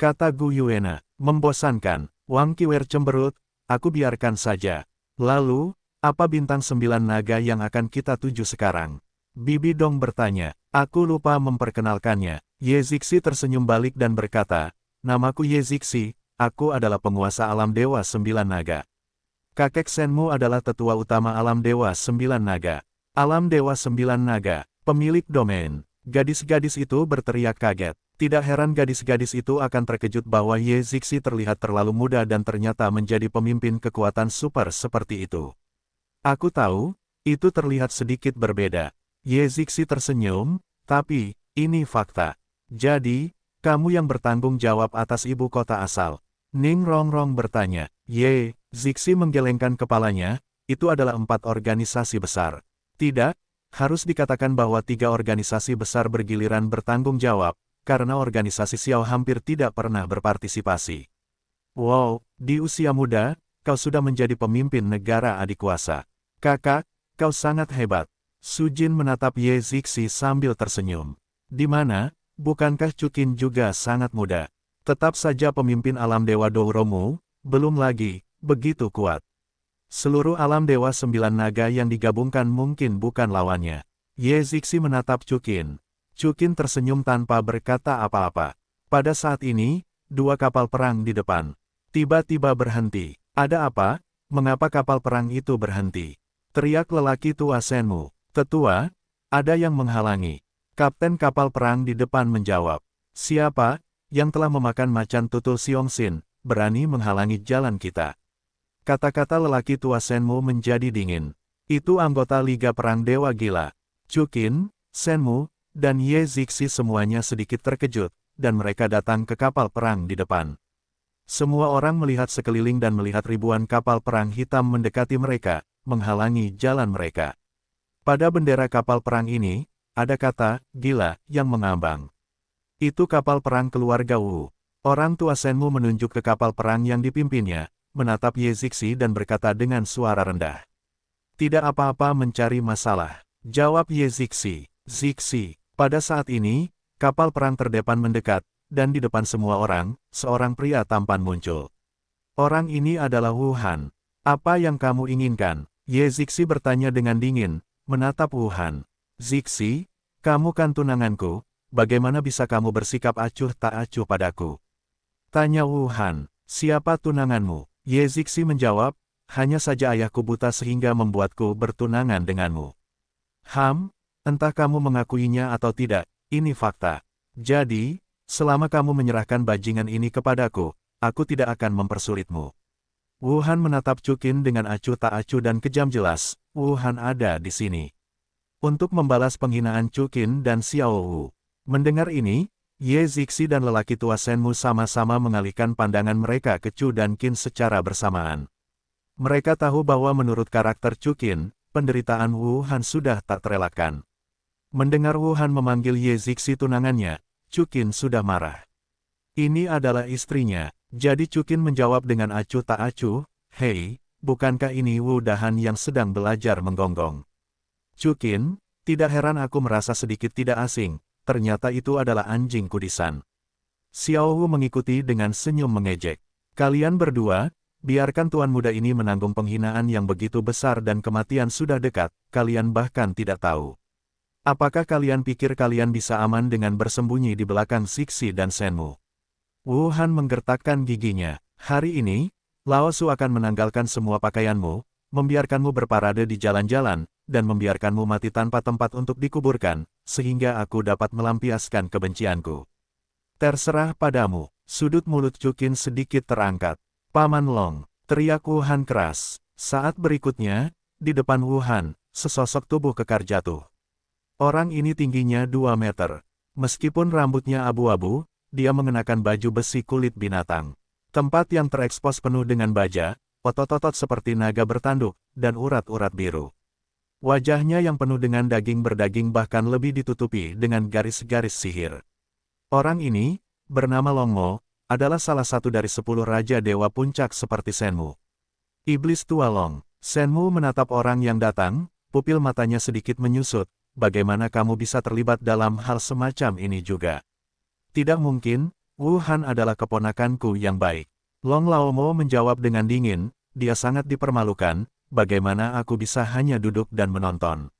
Kata Gu Yuena, membosankan. Wang Qiwer cemberut, aku biarkan saja. Lalu, apa bintang 9 naga yang akan kita tuju sekarang? Bibi Dong bertanya. Aku lupa memperkenalkannya. Ye Zixi tersenyum balik dan berkata, namaku Ye Zixi, aku adalah penguasa alam dewa 9 naga. Kakek Senmu adalah tetua utama alam dewa 9 naga. Alam dewa 9 naga, pemilik domain. Gadis-gadis itu berteriak kaget. Tidak heran gadis-gadis itu akan terkejut bahwa Ye Zixi terlihat terlalu muda dan ternyata menjadi pemimpin kekuatan super seperti itu. Aku tahu, itu terlihat sedikit berbeda. Ye Zixi tersenyum, tapi, ini fakta. Jadi, kamu yang bertanggung jawab atas ibu kota asal. Ning Rongrong bertanya. Ye Zixi menggelengkan kepalanya, itu adalah 4 organisasi besar. Tidak, harus dikatakan bahwa 3 organisasi besar bergiliran bertanggung jawab, karena organisasi Xiao hampir tidak pernah berpartisipasi. Wow, di usia muda, kau sudah menjadi pemimpin negara adikuasa. Kakak, kau sangat hebat. Sujin menatap Ye Zixi sambil tersenyum. Di mana, bukankah Chukin juga sangat muda? Tetap saja pemimpin alam dewa Douromu, belum lagi, begitu kuat. Seluruh alam dewa 9 naga yang digabungkan mungkin bukan lawannya. Ye Zixi menatap Chukin. Chukin tersenyum tanpa berkata apa-apa. Pada saat ini, 2 kapal perang di depan. Tiba-tiba berhenti. Ada apa? Mengapa kapal perang itu berhenti? Teriak lelaki tua Senmu. Tetua, ada yang menghalangi. Kapten kapal perang di depan menjawab. Siapa, yang telah memakan macan tutul Xiongxin, berani menghalangi jalan kita? Kata-kata lelaki tua Senmu menjadi dingin. Itu anggota Liga Perang Dewa Gila. Chukin, Senmu, dan Ye Zixi semuanya sedikit terkejut, dan mereka datang ke kapal perang di depan. Semua orang melihat sekeliling dan melihat ribuan kapal perang hitam mendekati mereka, menghalangi jalan mereka. Pada bendera kapal perang ini, ada kata, gila, yang mengambang. Itu kapal perang keluarga Wu. Orang tua Senmu menunjuk ke kapal perang yang dipimpinnya, menatap Ye Zixi dan berkata dengan suara rendah. Tidak apa-apa mencari masalah. Jawab Ye Zixi. Zixi, pada saat ini, kapal perang terdepan mendekat, dan di depan semua orang, seorang pria tampan muncul. Orang ini adalah Wu Han. Apa yang kamu inginkan? Ye Zixi bertanya dengan dingin, menatap Wu Han. Zixi, kamu kan tunanganku, bagaimana bisa kamu bersikap acuh tak acuh padaku? Tanya Wu Han. Siapa tunanganmu? Ye Zixi menjawab, hanya saja ayahku buta sehingga membuatku bertunangan denganmu. Entah kamu mengakuinya atau tidak, ini fakta. Jadi, selama kamu menyerahkan bajingan ini kepadaku, aku tidak akan mempersulitmu. Wu Han menatap Chukin dengan acuh tak acuh dan kejam jelas, Wu Han ada di sini untuk membalas penghinaan Chukin dan Xiao Wu. Mendengar ini, Ye Zixi dan lelaki tua Senmu sama-sama mengalihkan pandangan mereka ke Chu dan Qin secara bersamaan. Mereka tahu bahwa menurut karakter Chukin, penderitaan Wu Han sudah tak terelakkan. Mendengar Wu Han memanggil Ye Zixi tunangannya, Chukin sudah marah. Ini adalah istrinya, jadi Chukin menjawab dengan acuh tak acuh, hei, bukankah ini Wu Dahan yang sedang belajar menggonggong? Chukin, tidak heran aku merasa sedikit tidak asing, ternyata itu adalah anjing kudisan. Xiao Wu mengikuti dengan senyum mengejek. Kalian berdua, biarkan tuan muda ini menanggung penghinaan yang begitu besar dan kematian sudah dekat, kalian bahkan tidak tahu. Apakah kalian pikir kalian bisa aman dengan bersembunyi di belakang Zixi dan Senmu? Wu Han menggertakkan giginya. Hari ini, Lao Su akan menanggalkan semua pakaianmu, membiarkanmu berparade di jalan-jalan, dan membiarkanmu mati tanpa tempat untuk dikuburkan, sehingga aku dapat melampiaskan kebencianku. Terserah padamu. Sudut mulut Chukin sedikit terangkat. Paman Long, teriak Wu Han keras. Saat berikutnya, di depan Wu Han, sesosok tubuh kekar jatuh. Orang ini tingginya 2 meter. Meskipun rambutnya abu-abu, dia mengenakan baju besi kulit binatang. Tempat yang terekspos penuh dengan baja, otot-otot seperti naga bertanduk, dan urat-urat biru. Wajahnya yang penuh dengan daging berdaging bahkan lebih ditutupi dengan garis-garis sihir. Orang ini, bernama Longmo, adalah salah satu dari 10 Raja Dewa Puncak seperti Shenmu. Iblis tua Long. Shenmu menatap orang yang datang, pupil matanya sedikit menyusut. Bagaimana kamu bisa terlibat dalam hal semacam ini juga? Tidak mungkin, Wu Han adalah keponakanku yang baik. Long Laomo menjawab dengan dingin, dia sangat dipermalukan, bagaimana aku bisa hanya duduk dan menonton.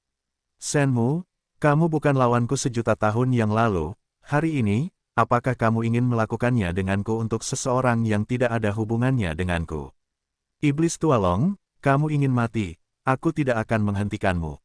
Shenmu, kamu bukan lawanku sejuta tahun yang lalu, hari ini, apakah kamu ingin melakukannya denganku untuk seseorang yang tidak ada hubungannya denganku? Iblis tua Long, kamu ingin mati, aku tidak akan menghentikanmu.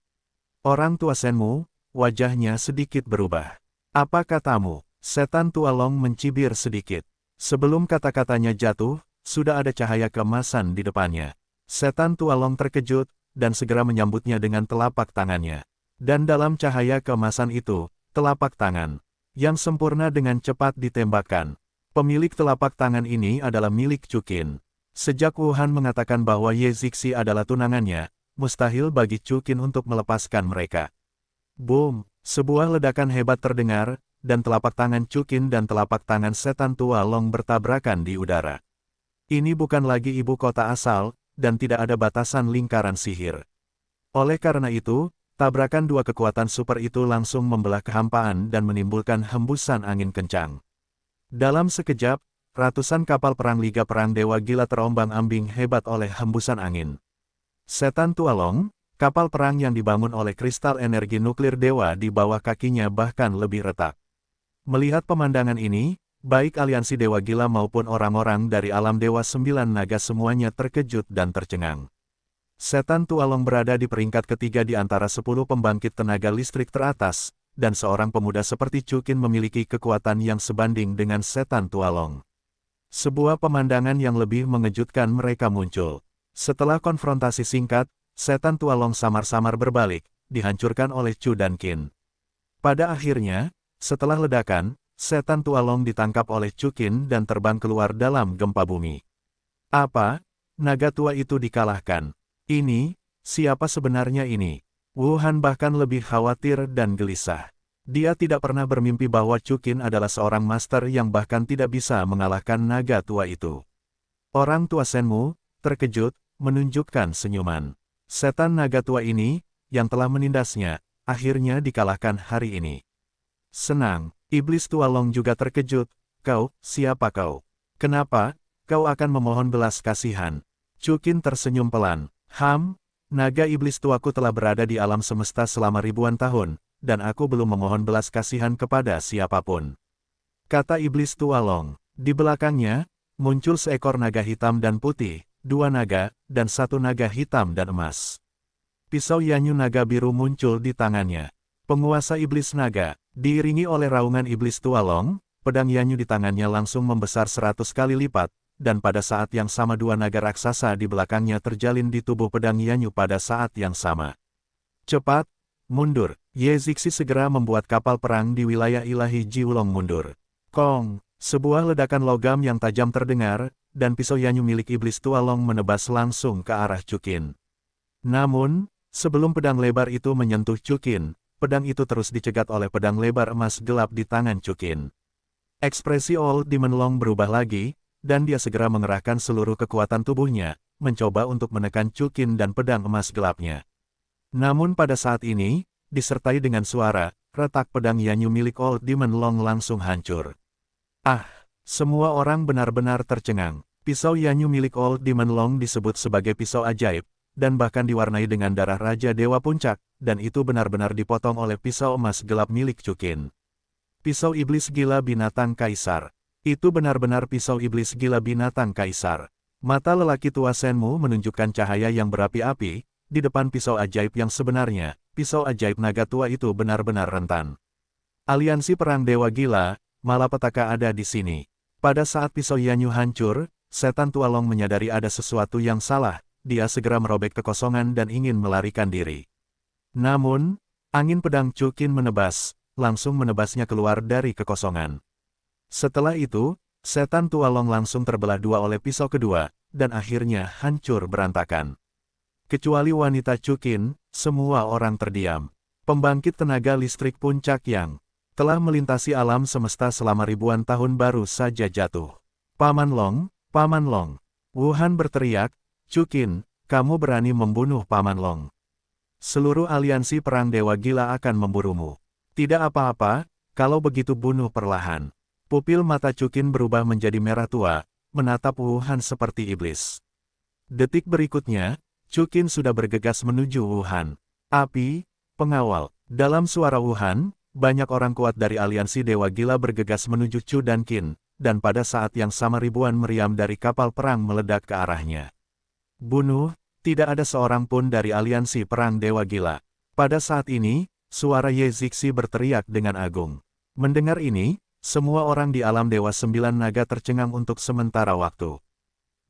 Orang tua Shenmu, wajahnya sedikit berubah. Apa katamu? Setan tua Long mencibir sedikit. Sebelum kata-katanya jatuh, sudah ada cahaya keemasan di depannya. Setan tua Long terkejut, dan segera menyambutnya dengan telapak tangannya. Dan dalam cahaya keemasan itu, telapak tangan yang sempurna dengan cepat ditembakkan. Pemilik telapak tangan ini adalah milik Chuqin. Sejak Wu Han mengatakan bahwa Ye Zixi adalah tunangannya, mustahil bagi Chuqin untuk melepaskan mereka. Boom! Sebuah ledakan hebat terdengar, dan telapak tangan Chuqin dan telapak tangan setan tua Long bertabrakan di udara. Ini bukan lagi ibu kota asal, dan tidak ada batasan lingkaran sihir. Oleh karena itu, tabrakan dua kekuatan super itu langsung membelah kehampaan dan menimbulkan hembusan angin kencang. Dalam sekejap, ratusan kapal perang Liga Perang Dewa Gila terombang-ambing hebat oleh hembusan angin. Setan tua Long, kapal perang yang dibangun oleh kristal energi nuklir dewa di bawah kakinya bahkan lebih retak. Melihat pemandangan ini, baik aliansi Dewa Gila maupun orang-orang dari alam Dewa Sembilan Naga semuanya terkejut dan tercengang. Setan tua Long berada di peringkat ketiga di antara 10 pembangkit tenaga listrik teratas, dan seorang pemuda seperti Chuqin memiliki kekuatan yang sebanding dengan setan tua Long. Sebuah pemandangan yang lebih mengejutkan mereka muncul. Setelah konfrontasi singkat, setan tua Long samar-samar berbalik, dihancurkan oleh Chu dan Qin. Pada akhirnya, setelah ledakan, setan tua Long ditangkap oleh Chuqin dan terbang keluar dalam gempa bumi. Apa? Naga tua itu dikalahkan. Ini, siapa sebenarnya ini? Wu Han bahkan lebih khawatir dan gelisah. Dia tidak pernah bermimpi bahwa Chuqin adalah seorang master yang bahkan tidak bisa mengalahkan naga tua itu. Orang tua Shenmu, terkejut, menunjukkan senyuman. Setan naga tua ini, yang telah menindasnya, akhirnya dikalahkan hari ini. Senang, iblis tua Long juga terkejut. Kau, siapa kau? Kenapa, kau akan memohon belas kasihan? Chuqin tersenyum pelan. Naga iblis tuaku telah berada di alam semesta selama ribuan tahun, dan aku belum memohon belas kasihan kepada siapapun. Kata iblis tua Long. Di belakangnya, muncul seekor naga hitam dan putih, 2 naga, dan 1 naga hitam dan emas. Pisau Yanyu naga biru muncul di tangannya. Penguasa iblis naga, diiringi oleh raungan iblis tua Long, pedang Yanyu di tangannya langsung membesar 100 kali lipat, dan pada saat yang sama 2 naga raksasa di belakangnya terjalin di tubuh pedang Yanyu pada saat yang sama. Cepat, mundur. Ye Zixi segera membuat kapal perang di wilayah ilahi Jiulong mundur. Kong, sebuah ledakan logam yang tajam terdengar, dan pisau Yanyu milik iblis tua Long menebas langsung ke arah Chuqin. Namun, sebelum pedang lebar itu menyentuh Chuqin, pedang itu terus dicegat oleh pedang lebar emas gelap di tangan Chuqin. Ekspresi Old Demon Long berubah lagi, dan dia segera mengerahkan seluruh kekuatan tubuhnya, mencoba untuk menekan Chuqin dan pedang emas gelapnya. Namun pada saat ini, disertai dengan suara, retak pedang Yanyu milik Old Demon Long langsung hancur. Semua orang benar-benar tercengang. Pisau Yanyu milik Old Demon Long disebut sebagai pisau ajaib, dan bahkan diwarnai dengan darah Raja Dewa Puncak, dan itu benar-benar dipotong oleh pisau emas gelap milik Chuqin. Pisau iblis gila binatang kaisar. Itu benar-benar pisau iblis gila binatang kaisar. Mata lelaki tua Shenmu menunjukkan cahaya yang berapi-api, di depan pisau ajaib yang sebenarnya, pisau ajaib naga tua itu benar-benar rentan. Aliansi Perang Dewa Gila, malapetaka ada di sini. Pada saat pisau Yanyu hancur, setan tua Long menyadari ada sesuatu yang salah. Dia segera merobek kekosongan dan ingin melarikan diri. Namun, angin pedang Chuqin menebas, langsung menebasnya keluar dari kekosongan. Setelah itu, setan tua Long langsung terbelah 2 oleh pisau kedua, dan akhirnya hancur berantakan. Kecuali wanita Chukin, semua orang terdiam. Pembangkit tenaga listrik puncak yang telah melintasi alam semesta selama ribuan tahun baru saja jatuh. Paman Long, Paman Long. Wuhan berteriak, Chukin, kamu berani membunuh Paman Long. Seluruh aliansi perang Dewa Gila akan memburumu. Tidak apa-apa, kalau begitu bunuh perlahan. Pupil mata Chukin berubah menjadi merah tua, menatap Wuhan seperti iblis. Detik berikutnya, Chukin sudah bergegas menuju Wuhan. Api, pengawal. Dalam suara Wuhan, banyak orang kuat dari aliansi Dewa Gila bergegas menuju Chu dan Qin, dan pada saat yang sama ribuan meriam dari kapal perang meledak ke arahnya. Bunuh, tidak ada seorang pun dari aliansi perang Dewa Gila. Pada saat ini, suara Ye Zixi berteriak dengan agung. Mendengar ini, semua orang di alam Dewa Sembilan Naga tercengang untuk sementara waktu.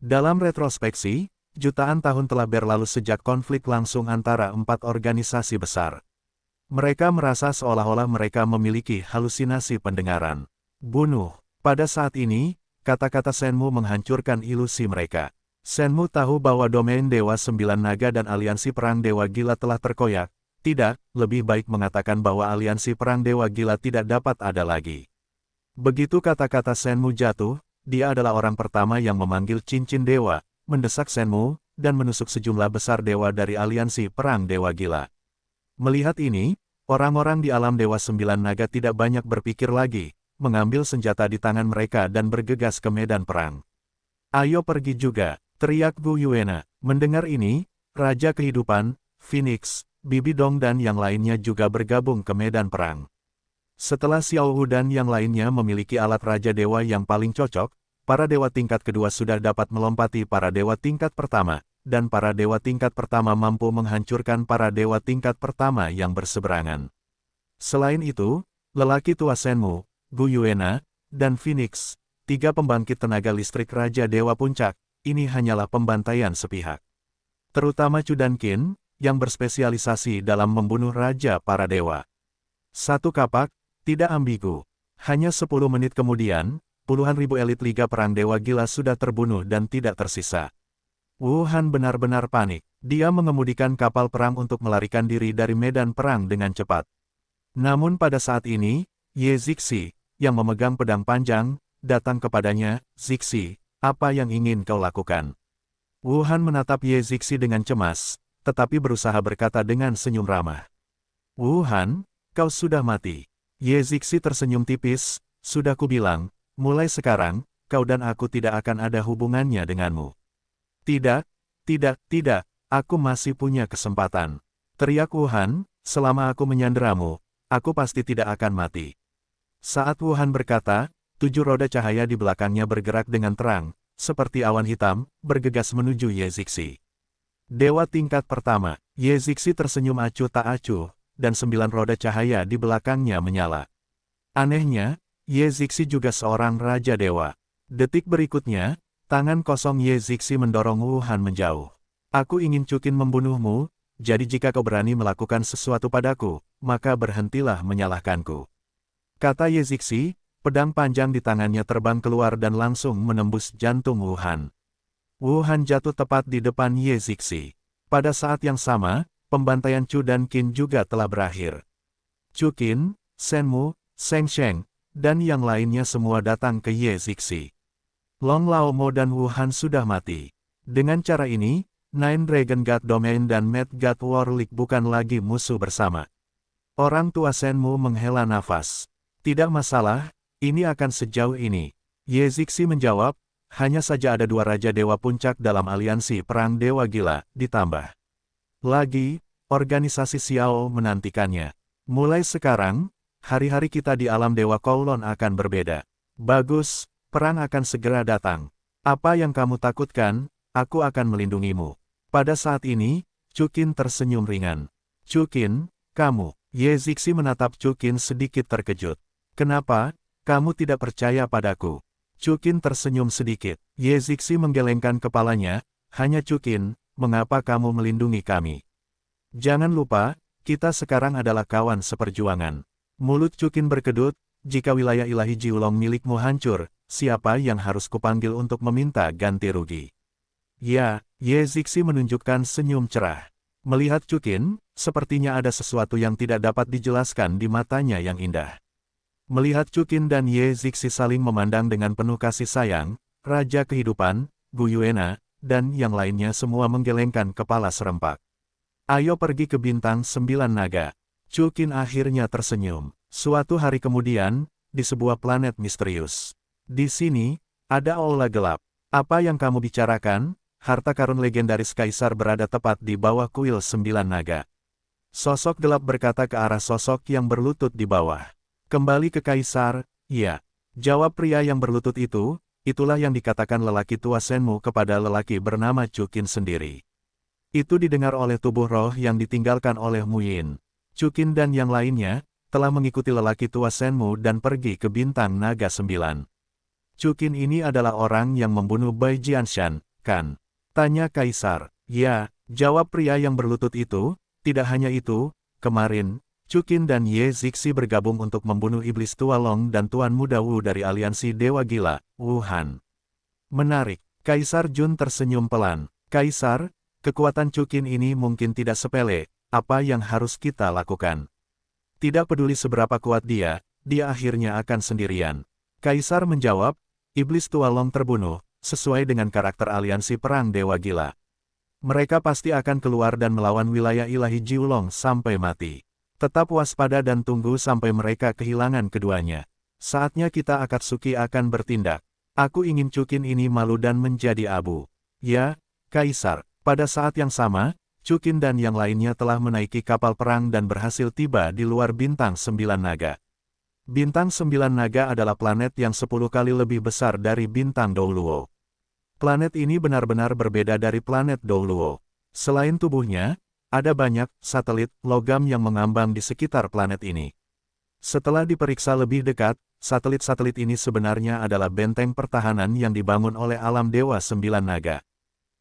Dalam retrospeksi, jutaan tahun telah berlalu sejak konflik langsung antara 4 organisasi besar. Mereka merasa seolah-olah mereka memiliki halusinasi pendengaran. Bunuh. Pada saat ini, kata-kata Shenmu menghancurkan ilusi mereka. Shenmu tahu bahwa domain Dewa Sembilan Naga dan aliansi perang Dewa Gila telah terkoyak. Tidak, lebih baik mengatakan bahwa aliansi perang Dewa Gila tidak dapat ada lagi. Begitu kata-kata Shenmu jatuh, dia adalah orang pertama yang memanggil cincin dewa, mendesak Shenmu, dan menusuk sejumlah besar dewa dari aliansi perang Dewa Gila. Melihat ini, orang-orang di alam Dewa Sembilan Naga tidak banyak berpikir lagi, mengambil senjata di tangan mereka dan bergegas ke medan perang. Ayo pergi juga, teriak Gu Yuena. Mendengar ini, Raja Kehidupan, Phoenix, Bibi Dong dan yang lainnya juga bergabung ke medan perang. Setelah Xiao Hu dan yang lainnya memiliki alat Raja Dewa yang paling cocok, para dewa tingkat kedua sudah dapat melompati para dewa tingkat pertama, dan para dewa tingkat pertama mampu menghancurkan para dewa tingkat pertama yang berseberangan. Selain itu, lelaki tua Shenmu, Gu Yuena, dan Phoenix, 3 pembangkit tenaga listrik Raja Dewa Puncak, ini hanyalah pembantaian sepihak. Terutama Chu dan Qin, yang berspesialisasi dalam membunuh Raja para Dewa. Satu kapak, tidak ambigu. Hanya 10 menit kemudian, puluhan ribu elit Liga Perang Dewa Gila sudah terbunuh dan tidak tersisa. Wuhan benar-benar panik. Dia mengemudikan kapal perang untuk melarikan diri dari medan perang dengan cepat. Namun pada saat ini, Ye Zixi, yang memegang pedang panjang, datang kepadanya. Zixi, apa yang ingin kau lakukan? Wuhan menatap Ye Zixi dengan cemas, tetapi berusaha berkata dengan senyum ramah. Wuhan, kau sudah mati. Ye Zixi tersenyum tipis, sudah kubilang, mulai sekarang, kau dan aku tidak akan ada hubungannya denganmu. Tidak, tidak, aku masih punya kesempatan. Teriak Wuhan, selama aku menyanderamu, aku pasti tidak akan mati. Saat Wuhan berkata, 7 roda cahaya di belakangnya bergerak dengan terang, seperti awan hitam, bergegas menuju Ye Zixi. Dewa tingkat pertama, Ye Zixi tersenyum acuh tak acuh, dan 9 roda cahaya di belakangnya menyala. Anehnya, Ye Zixi juga seorang Raja Dewa. Detik berikutnya, tangan kosong Ye Zixi mendorong Wuhan menjauh. Aku ingin Chukin membunuhmu, jadi jika kau berani melakukan sesuatu padaku, maka berhentilah menyalahkanku. Kata Ye Zixi, pedang panjang di tangannya terbang keluar dan langsung menembus jantung Wuhan. Wuhan jatuh tepat di depan Ye Zixi. Pada saat yang sama, pembantaian Chu dan Qin juga telah berakhir. Chu Qin, Shenmu, Sheng Sheng, dan yang lainnya semua datang ke Ye Zixi. Long Lao Mo dan Wuhan sudah mati. Dengan cara ini, Nine Dragon God Domain dan Mad God War League bukan lagi musuh bersama. Orang tua Shenmu menghela nafas. Tidak masalah, ini akan sejauh ini. Ye Zixi menjawab, hanya saja ada 2 Raja Dewa Puncak dalam aliansi Perang Dewa Gila, ditambah lagi, organisasi Xiao menantikannya. Mulai sekarang, hari-hari kita di alam Dewa Kowloon akan berbeda. Bagus, perang akan segera datang. Apa yang kamu takutkan, aku akan melindungimu. Pada saat ini, Chu Qin tersenyum ringan. Chu Qin, kamu. Ye Zixi menatap Chu Qin sedikit terkejut. Kenapa, kamu tidak percaya padaku? Chu Qin tersenyum sedikit. Ye Zixi menggelengkan kepalanya, hanya Chu Qin, mengapa kamu melindungi kami? Jangan lupa, kita sekarang adalah kawan seperjuangan. Mulut Chu Qin berkedut, jika wilayah ilahi Jiulong milikmu hancur, siapa yang harus kupanggil untuk meminta ganti rugi? Ya, Ye Zixi menunjukkan senyum cerah. Melihat Chukin, sepertinya ada sesuatu yang tidak dapat dijelaskan di matanya yang indah. Melihat Chukin dan Ye Zixi saling memandang dengan penuh kasih sayang, Raja Kehidupan, Gu Yuena, dan yang lainnya semua menggelengkan kepala serempak. Ayo pergi ke bintang 9 naga. Chukin akhirnya tersenyum. Suatu hari kemudian, di sebuah planet misterius. Di sini, ada aula gelap. Apa yang kamu bicarakan? Harta karun legendaris Kaisar berada tepat di bawah kuil 9 naga. Sosok gelap berkata ke arah sosok yang berlutut di bawah. Kembali ke Kaisar, ya. Jawab pria yang berlutut itu, itulah yang dikatakan lelaki tua Senmu kepada lelaki bernama Chukin sendiri. Itu didengar oleh tubuh roh yang ditinggalkan oleh Mu Yin. Chukin dan yang lainnya, telah mengikuti lelaki tua Senmu dan pergi ke bintang naga 9. Chukin ini adalah orang yang membunuh Bai Jianshan, kan? Tanya Kaisar. Ya, jawab pria yang berlutut itu, tidak hanya itu, kemarin, Chukin dan Ye Zixi bergabung untuk membunuh Iblis Tua Long dan Tuan Muda Wu dari aliansi Dewa Gila, Wuhan. Menarik, Kaisar Jun tersenyum pelan. Kaisar, kekuatan Chukin ini mungkin tidak sepele, apa yang harus kita lakukan? Tidak peduli seberapa kuat dia akhirnya akan sendirian. Kaisar menjawab, Iblis Tua Long terbunuh, sesuai dengan karakter aliansi perang Dewa Gila. Mereka pasti akan keluar dan melawan wilayah ilahi Jiulong sampai mati. Tetap waspada dan tunggu sampai mereka kehilangan keduanya. Saatnya kita Akatsuki akan bertindak. Aku ingin Chukin ini malu dan menjadi abu. Ya, Kaisar. Pada saat yang sama, Chukin dan yang lainnya telah menaiki kapal perang dan berhasil tiba di luar bintang 9 naga. Bintang 9 naga adalah planet yang 10 kali lebih besar dari bintang Douluo. Planet ini benar-benar berbeda dari planet Douluo. Selain tubuhnya, ada banyak satelit logam yang mengambang di sekitar planet ini. Setelah diperiksa lebih dekat, satelit-satelit ini sebenarnya adalah benteng pertahanan yang dibangun oleh alam Dewa 9 Naga.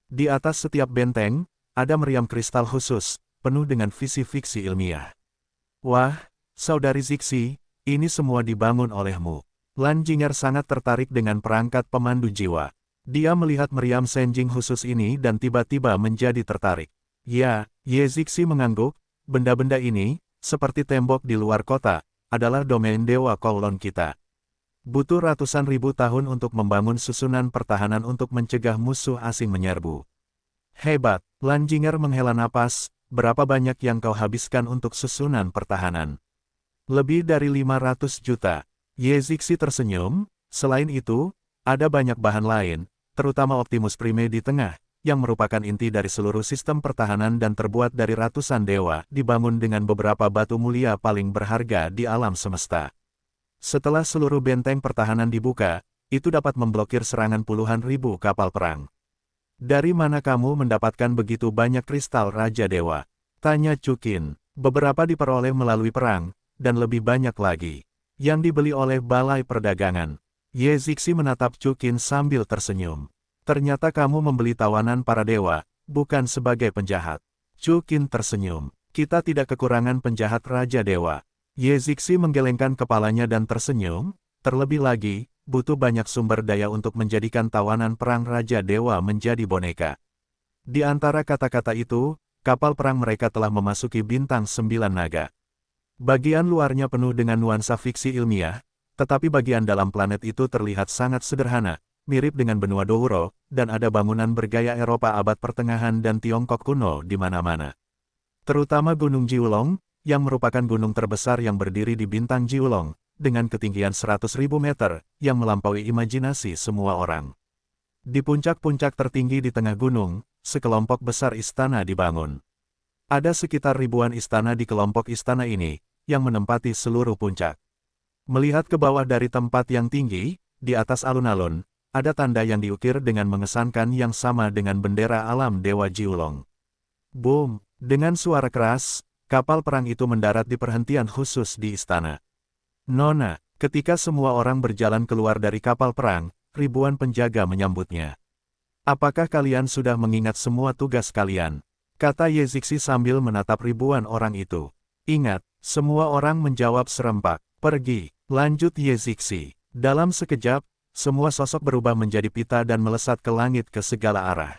Di atas setiap benteng, ada meriam kristal khusus, penuh dengan visi-fiksi ilmiah. Wah, Saudari Zixi, ini semua dibangun olehmu. Lan Jing'er sangat tertarik dengan perangkat pemandu jiwa. Dia melihat meriam Senjing khusus ini dan tiba-tiba menjadi tertarik. Ya, Ye Zixi mengangguk, benda-benda ini, seperti tembok di luar kota, adalah domain Dewa Kowloon kita. Butuh ratusan ribu tahun untuk membangun susunan pertahanan untuk mencegah musuh asing menyerbu. Hebat, Lan Jing'er menghela napas, berapa banyak yang kau habiskan untuk susunan pertahanan? Lebih dari 500 juta. Ye Zixi tersenyum, selain itu, ada banyak bahan lain, terutama Optimus Prime di tengah, yang merupakan inti dari seluruh sistem pertahanan dan terbuat dari ratusan dewa, dibangun dengan beberapa batu mulia paling berharga di alam semesta. Setelah seluruh benteng pertahanan dibuka, itu dapat memblokir serangan puluhan ribu kapal perang. Dari mana kamu mendapatkan begitu banyak kristal Raja Dewa? Tanya Chukin. Beberapa diperoleh melalui perang, dan lebih banyak lagi yang dibeli oleh Balai Perdagangan. Ye Zixi menatap Chukin sambil tersenyum. Ternyata kamu membeli tawanan para dewa, bukan sebagai penjahat. Chukin tersenyum. Kita tidak kekurangan penjahat Raja Dewa. Ye Zixi menggelengkan kepalanya dan tersenyum. Terlebih lagi, butuh banyak sumber daya untuk menjadikan tawanan perang Raja Dewa menjadi boneka. Di antara kata-kata itu, kapal perang mereka telah memasuki bintang 9 naga. Bagian luarnya penuh dengan nuansa fiksi ilmiah, tetapi bagian dalam planet itu terlihat sangat sederhana, mirip dengan benua Douro, dan ada bangunan bergaya Eropa abad pertengahan dan Tiongkok kuno di mana-mana. Terutama Gunung Jiulong, yang merupakan gunung terbesar yang berdiri di bintang Jiulong, dengan ketinggian 100.000 meter, yang melampaui imajinasi semua orang. Di puncak-puncak tertinggi di tengah gunung, sekelompok besar istana dibangun. Ada sekitar ribuan istana di kelompok istana ini, yang menempati seluruh puncak. Melihat ke bawah dari tempat yang tinggi, di atas alun-alun, ada tanda yang diukir dengan mengesankan yang sama dengan bendera alam Dewa Jiulong. Boom! Dengan suara keras, kapal perang itu mendarat di perhentian khusus di istana. Nona, ketika semua orang berjalan keluar dari kapal perang, ribuan penjaga menyambutnya. Apakah kalian sudah mengingat semua tugas kalian? Kata Ye Zixi sambil menatap ribuan orang itu. Ingat, semua orang menjawab serempak. Pergi. Lanjut Ye Zixi. Dalam sekejap, semua sosok berubah menjadi pita dan melesat ke langit ke segala arah.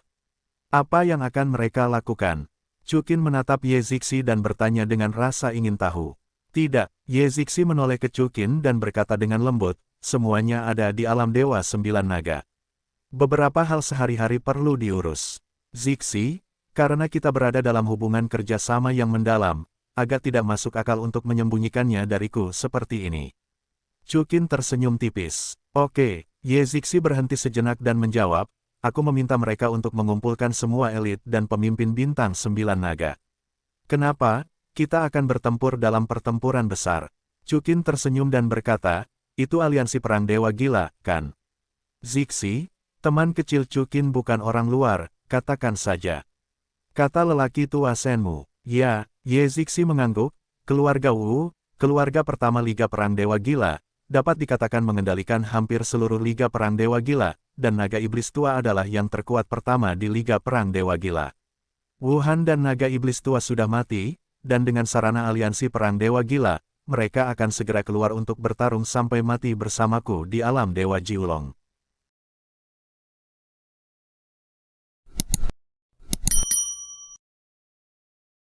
Apa yang akan mereka lakukan? Chukin menatap Ye Zixi dan bertanya dengan rasa ingin tahu. Tidak, Ye Zixi menoleh ke Chukin dan berkata dengan lembut, semuanya ada di alam Dewa Sembilan Naga. Beberapa hal sehari-hari perlu diurus. Zixi, karena kita berada dalam hubungan kerjasama yang mendalam, agak tidak masuk akal untuk menyembunyikannya dariku seperti ini. Chukin tersenyum tipis. Oke, Ye Zixi berhenti sejenak dan menjawab, aku meminta mereka untuk mengumpulkan semua elit dan pemimpin bintang 9 naga. Kenapa? Kita akan bertempur dalam pertempuran besar. Chukin tersenyum dan berkata, itu aliansi perang dewa gila, kan? Zixi, teman kecil Chukin bukan orang luar, katakan saja. Kata lelaki tua Senmu. Ya, Ye Zixi mengangguk, keluarga Wu, keluarga pertama Liga Perang Dewa Gila, dapat dikatakan mengendalikan hampir seluruh Liga Perang Dewa Gila, dan Naga Iblis Tua adalah yang terkuat pertama di Liga Perang Dewa Gila. Wuhan dan Naga Iblis Tua sudah mati, dan dengan sarana aliansi Perang Dewa Gila, mereka akan segera keluar untuk bertarung sampai mati bersamaku di alam Dewa Jiulong.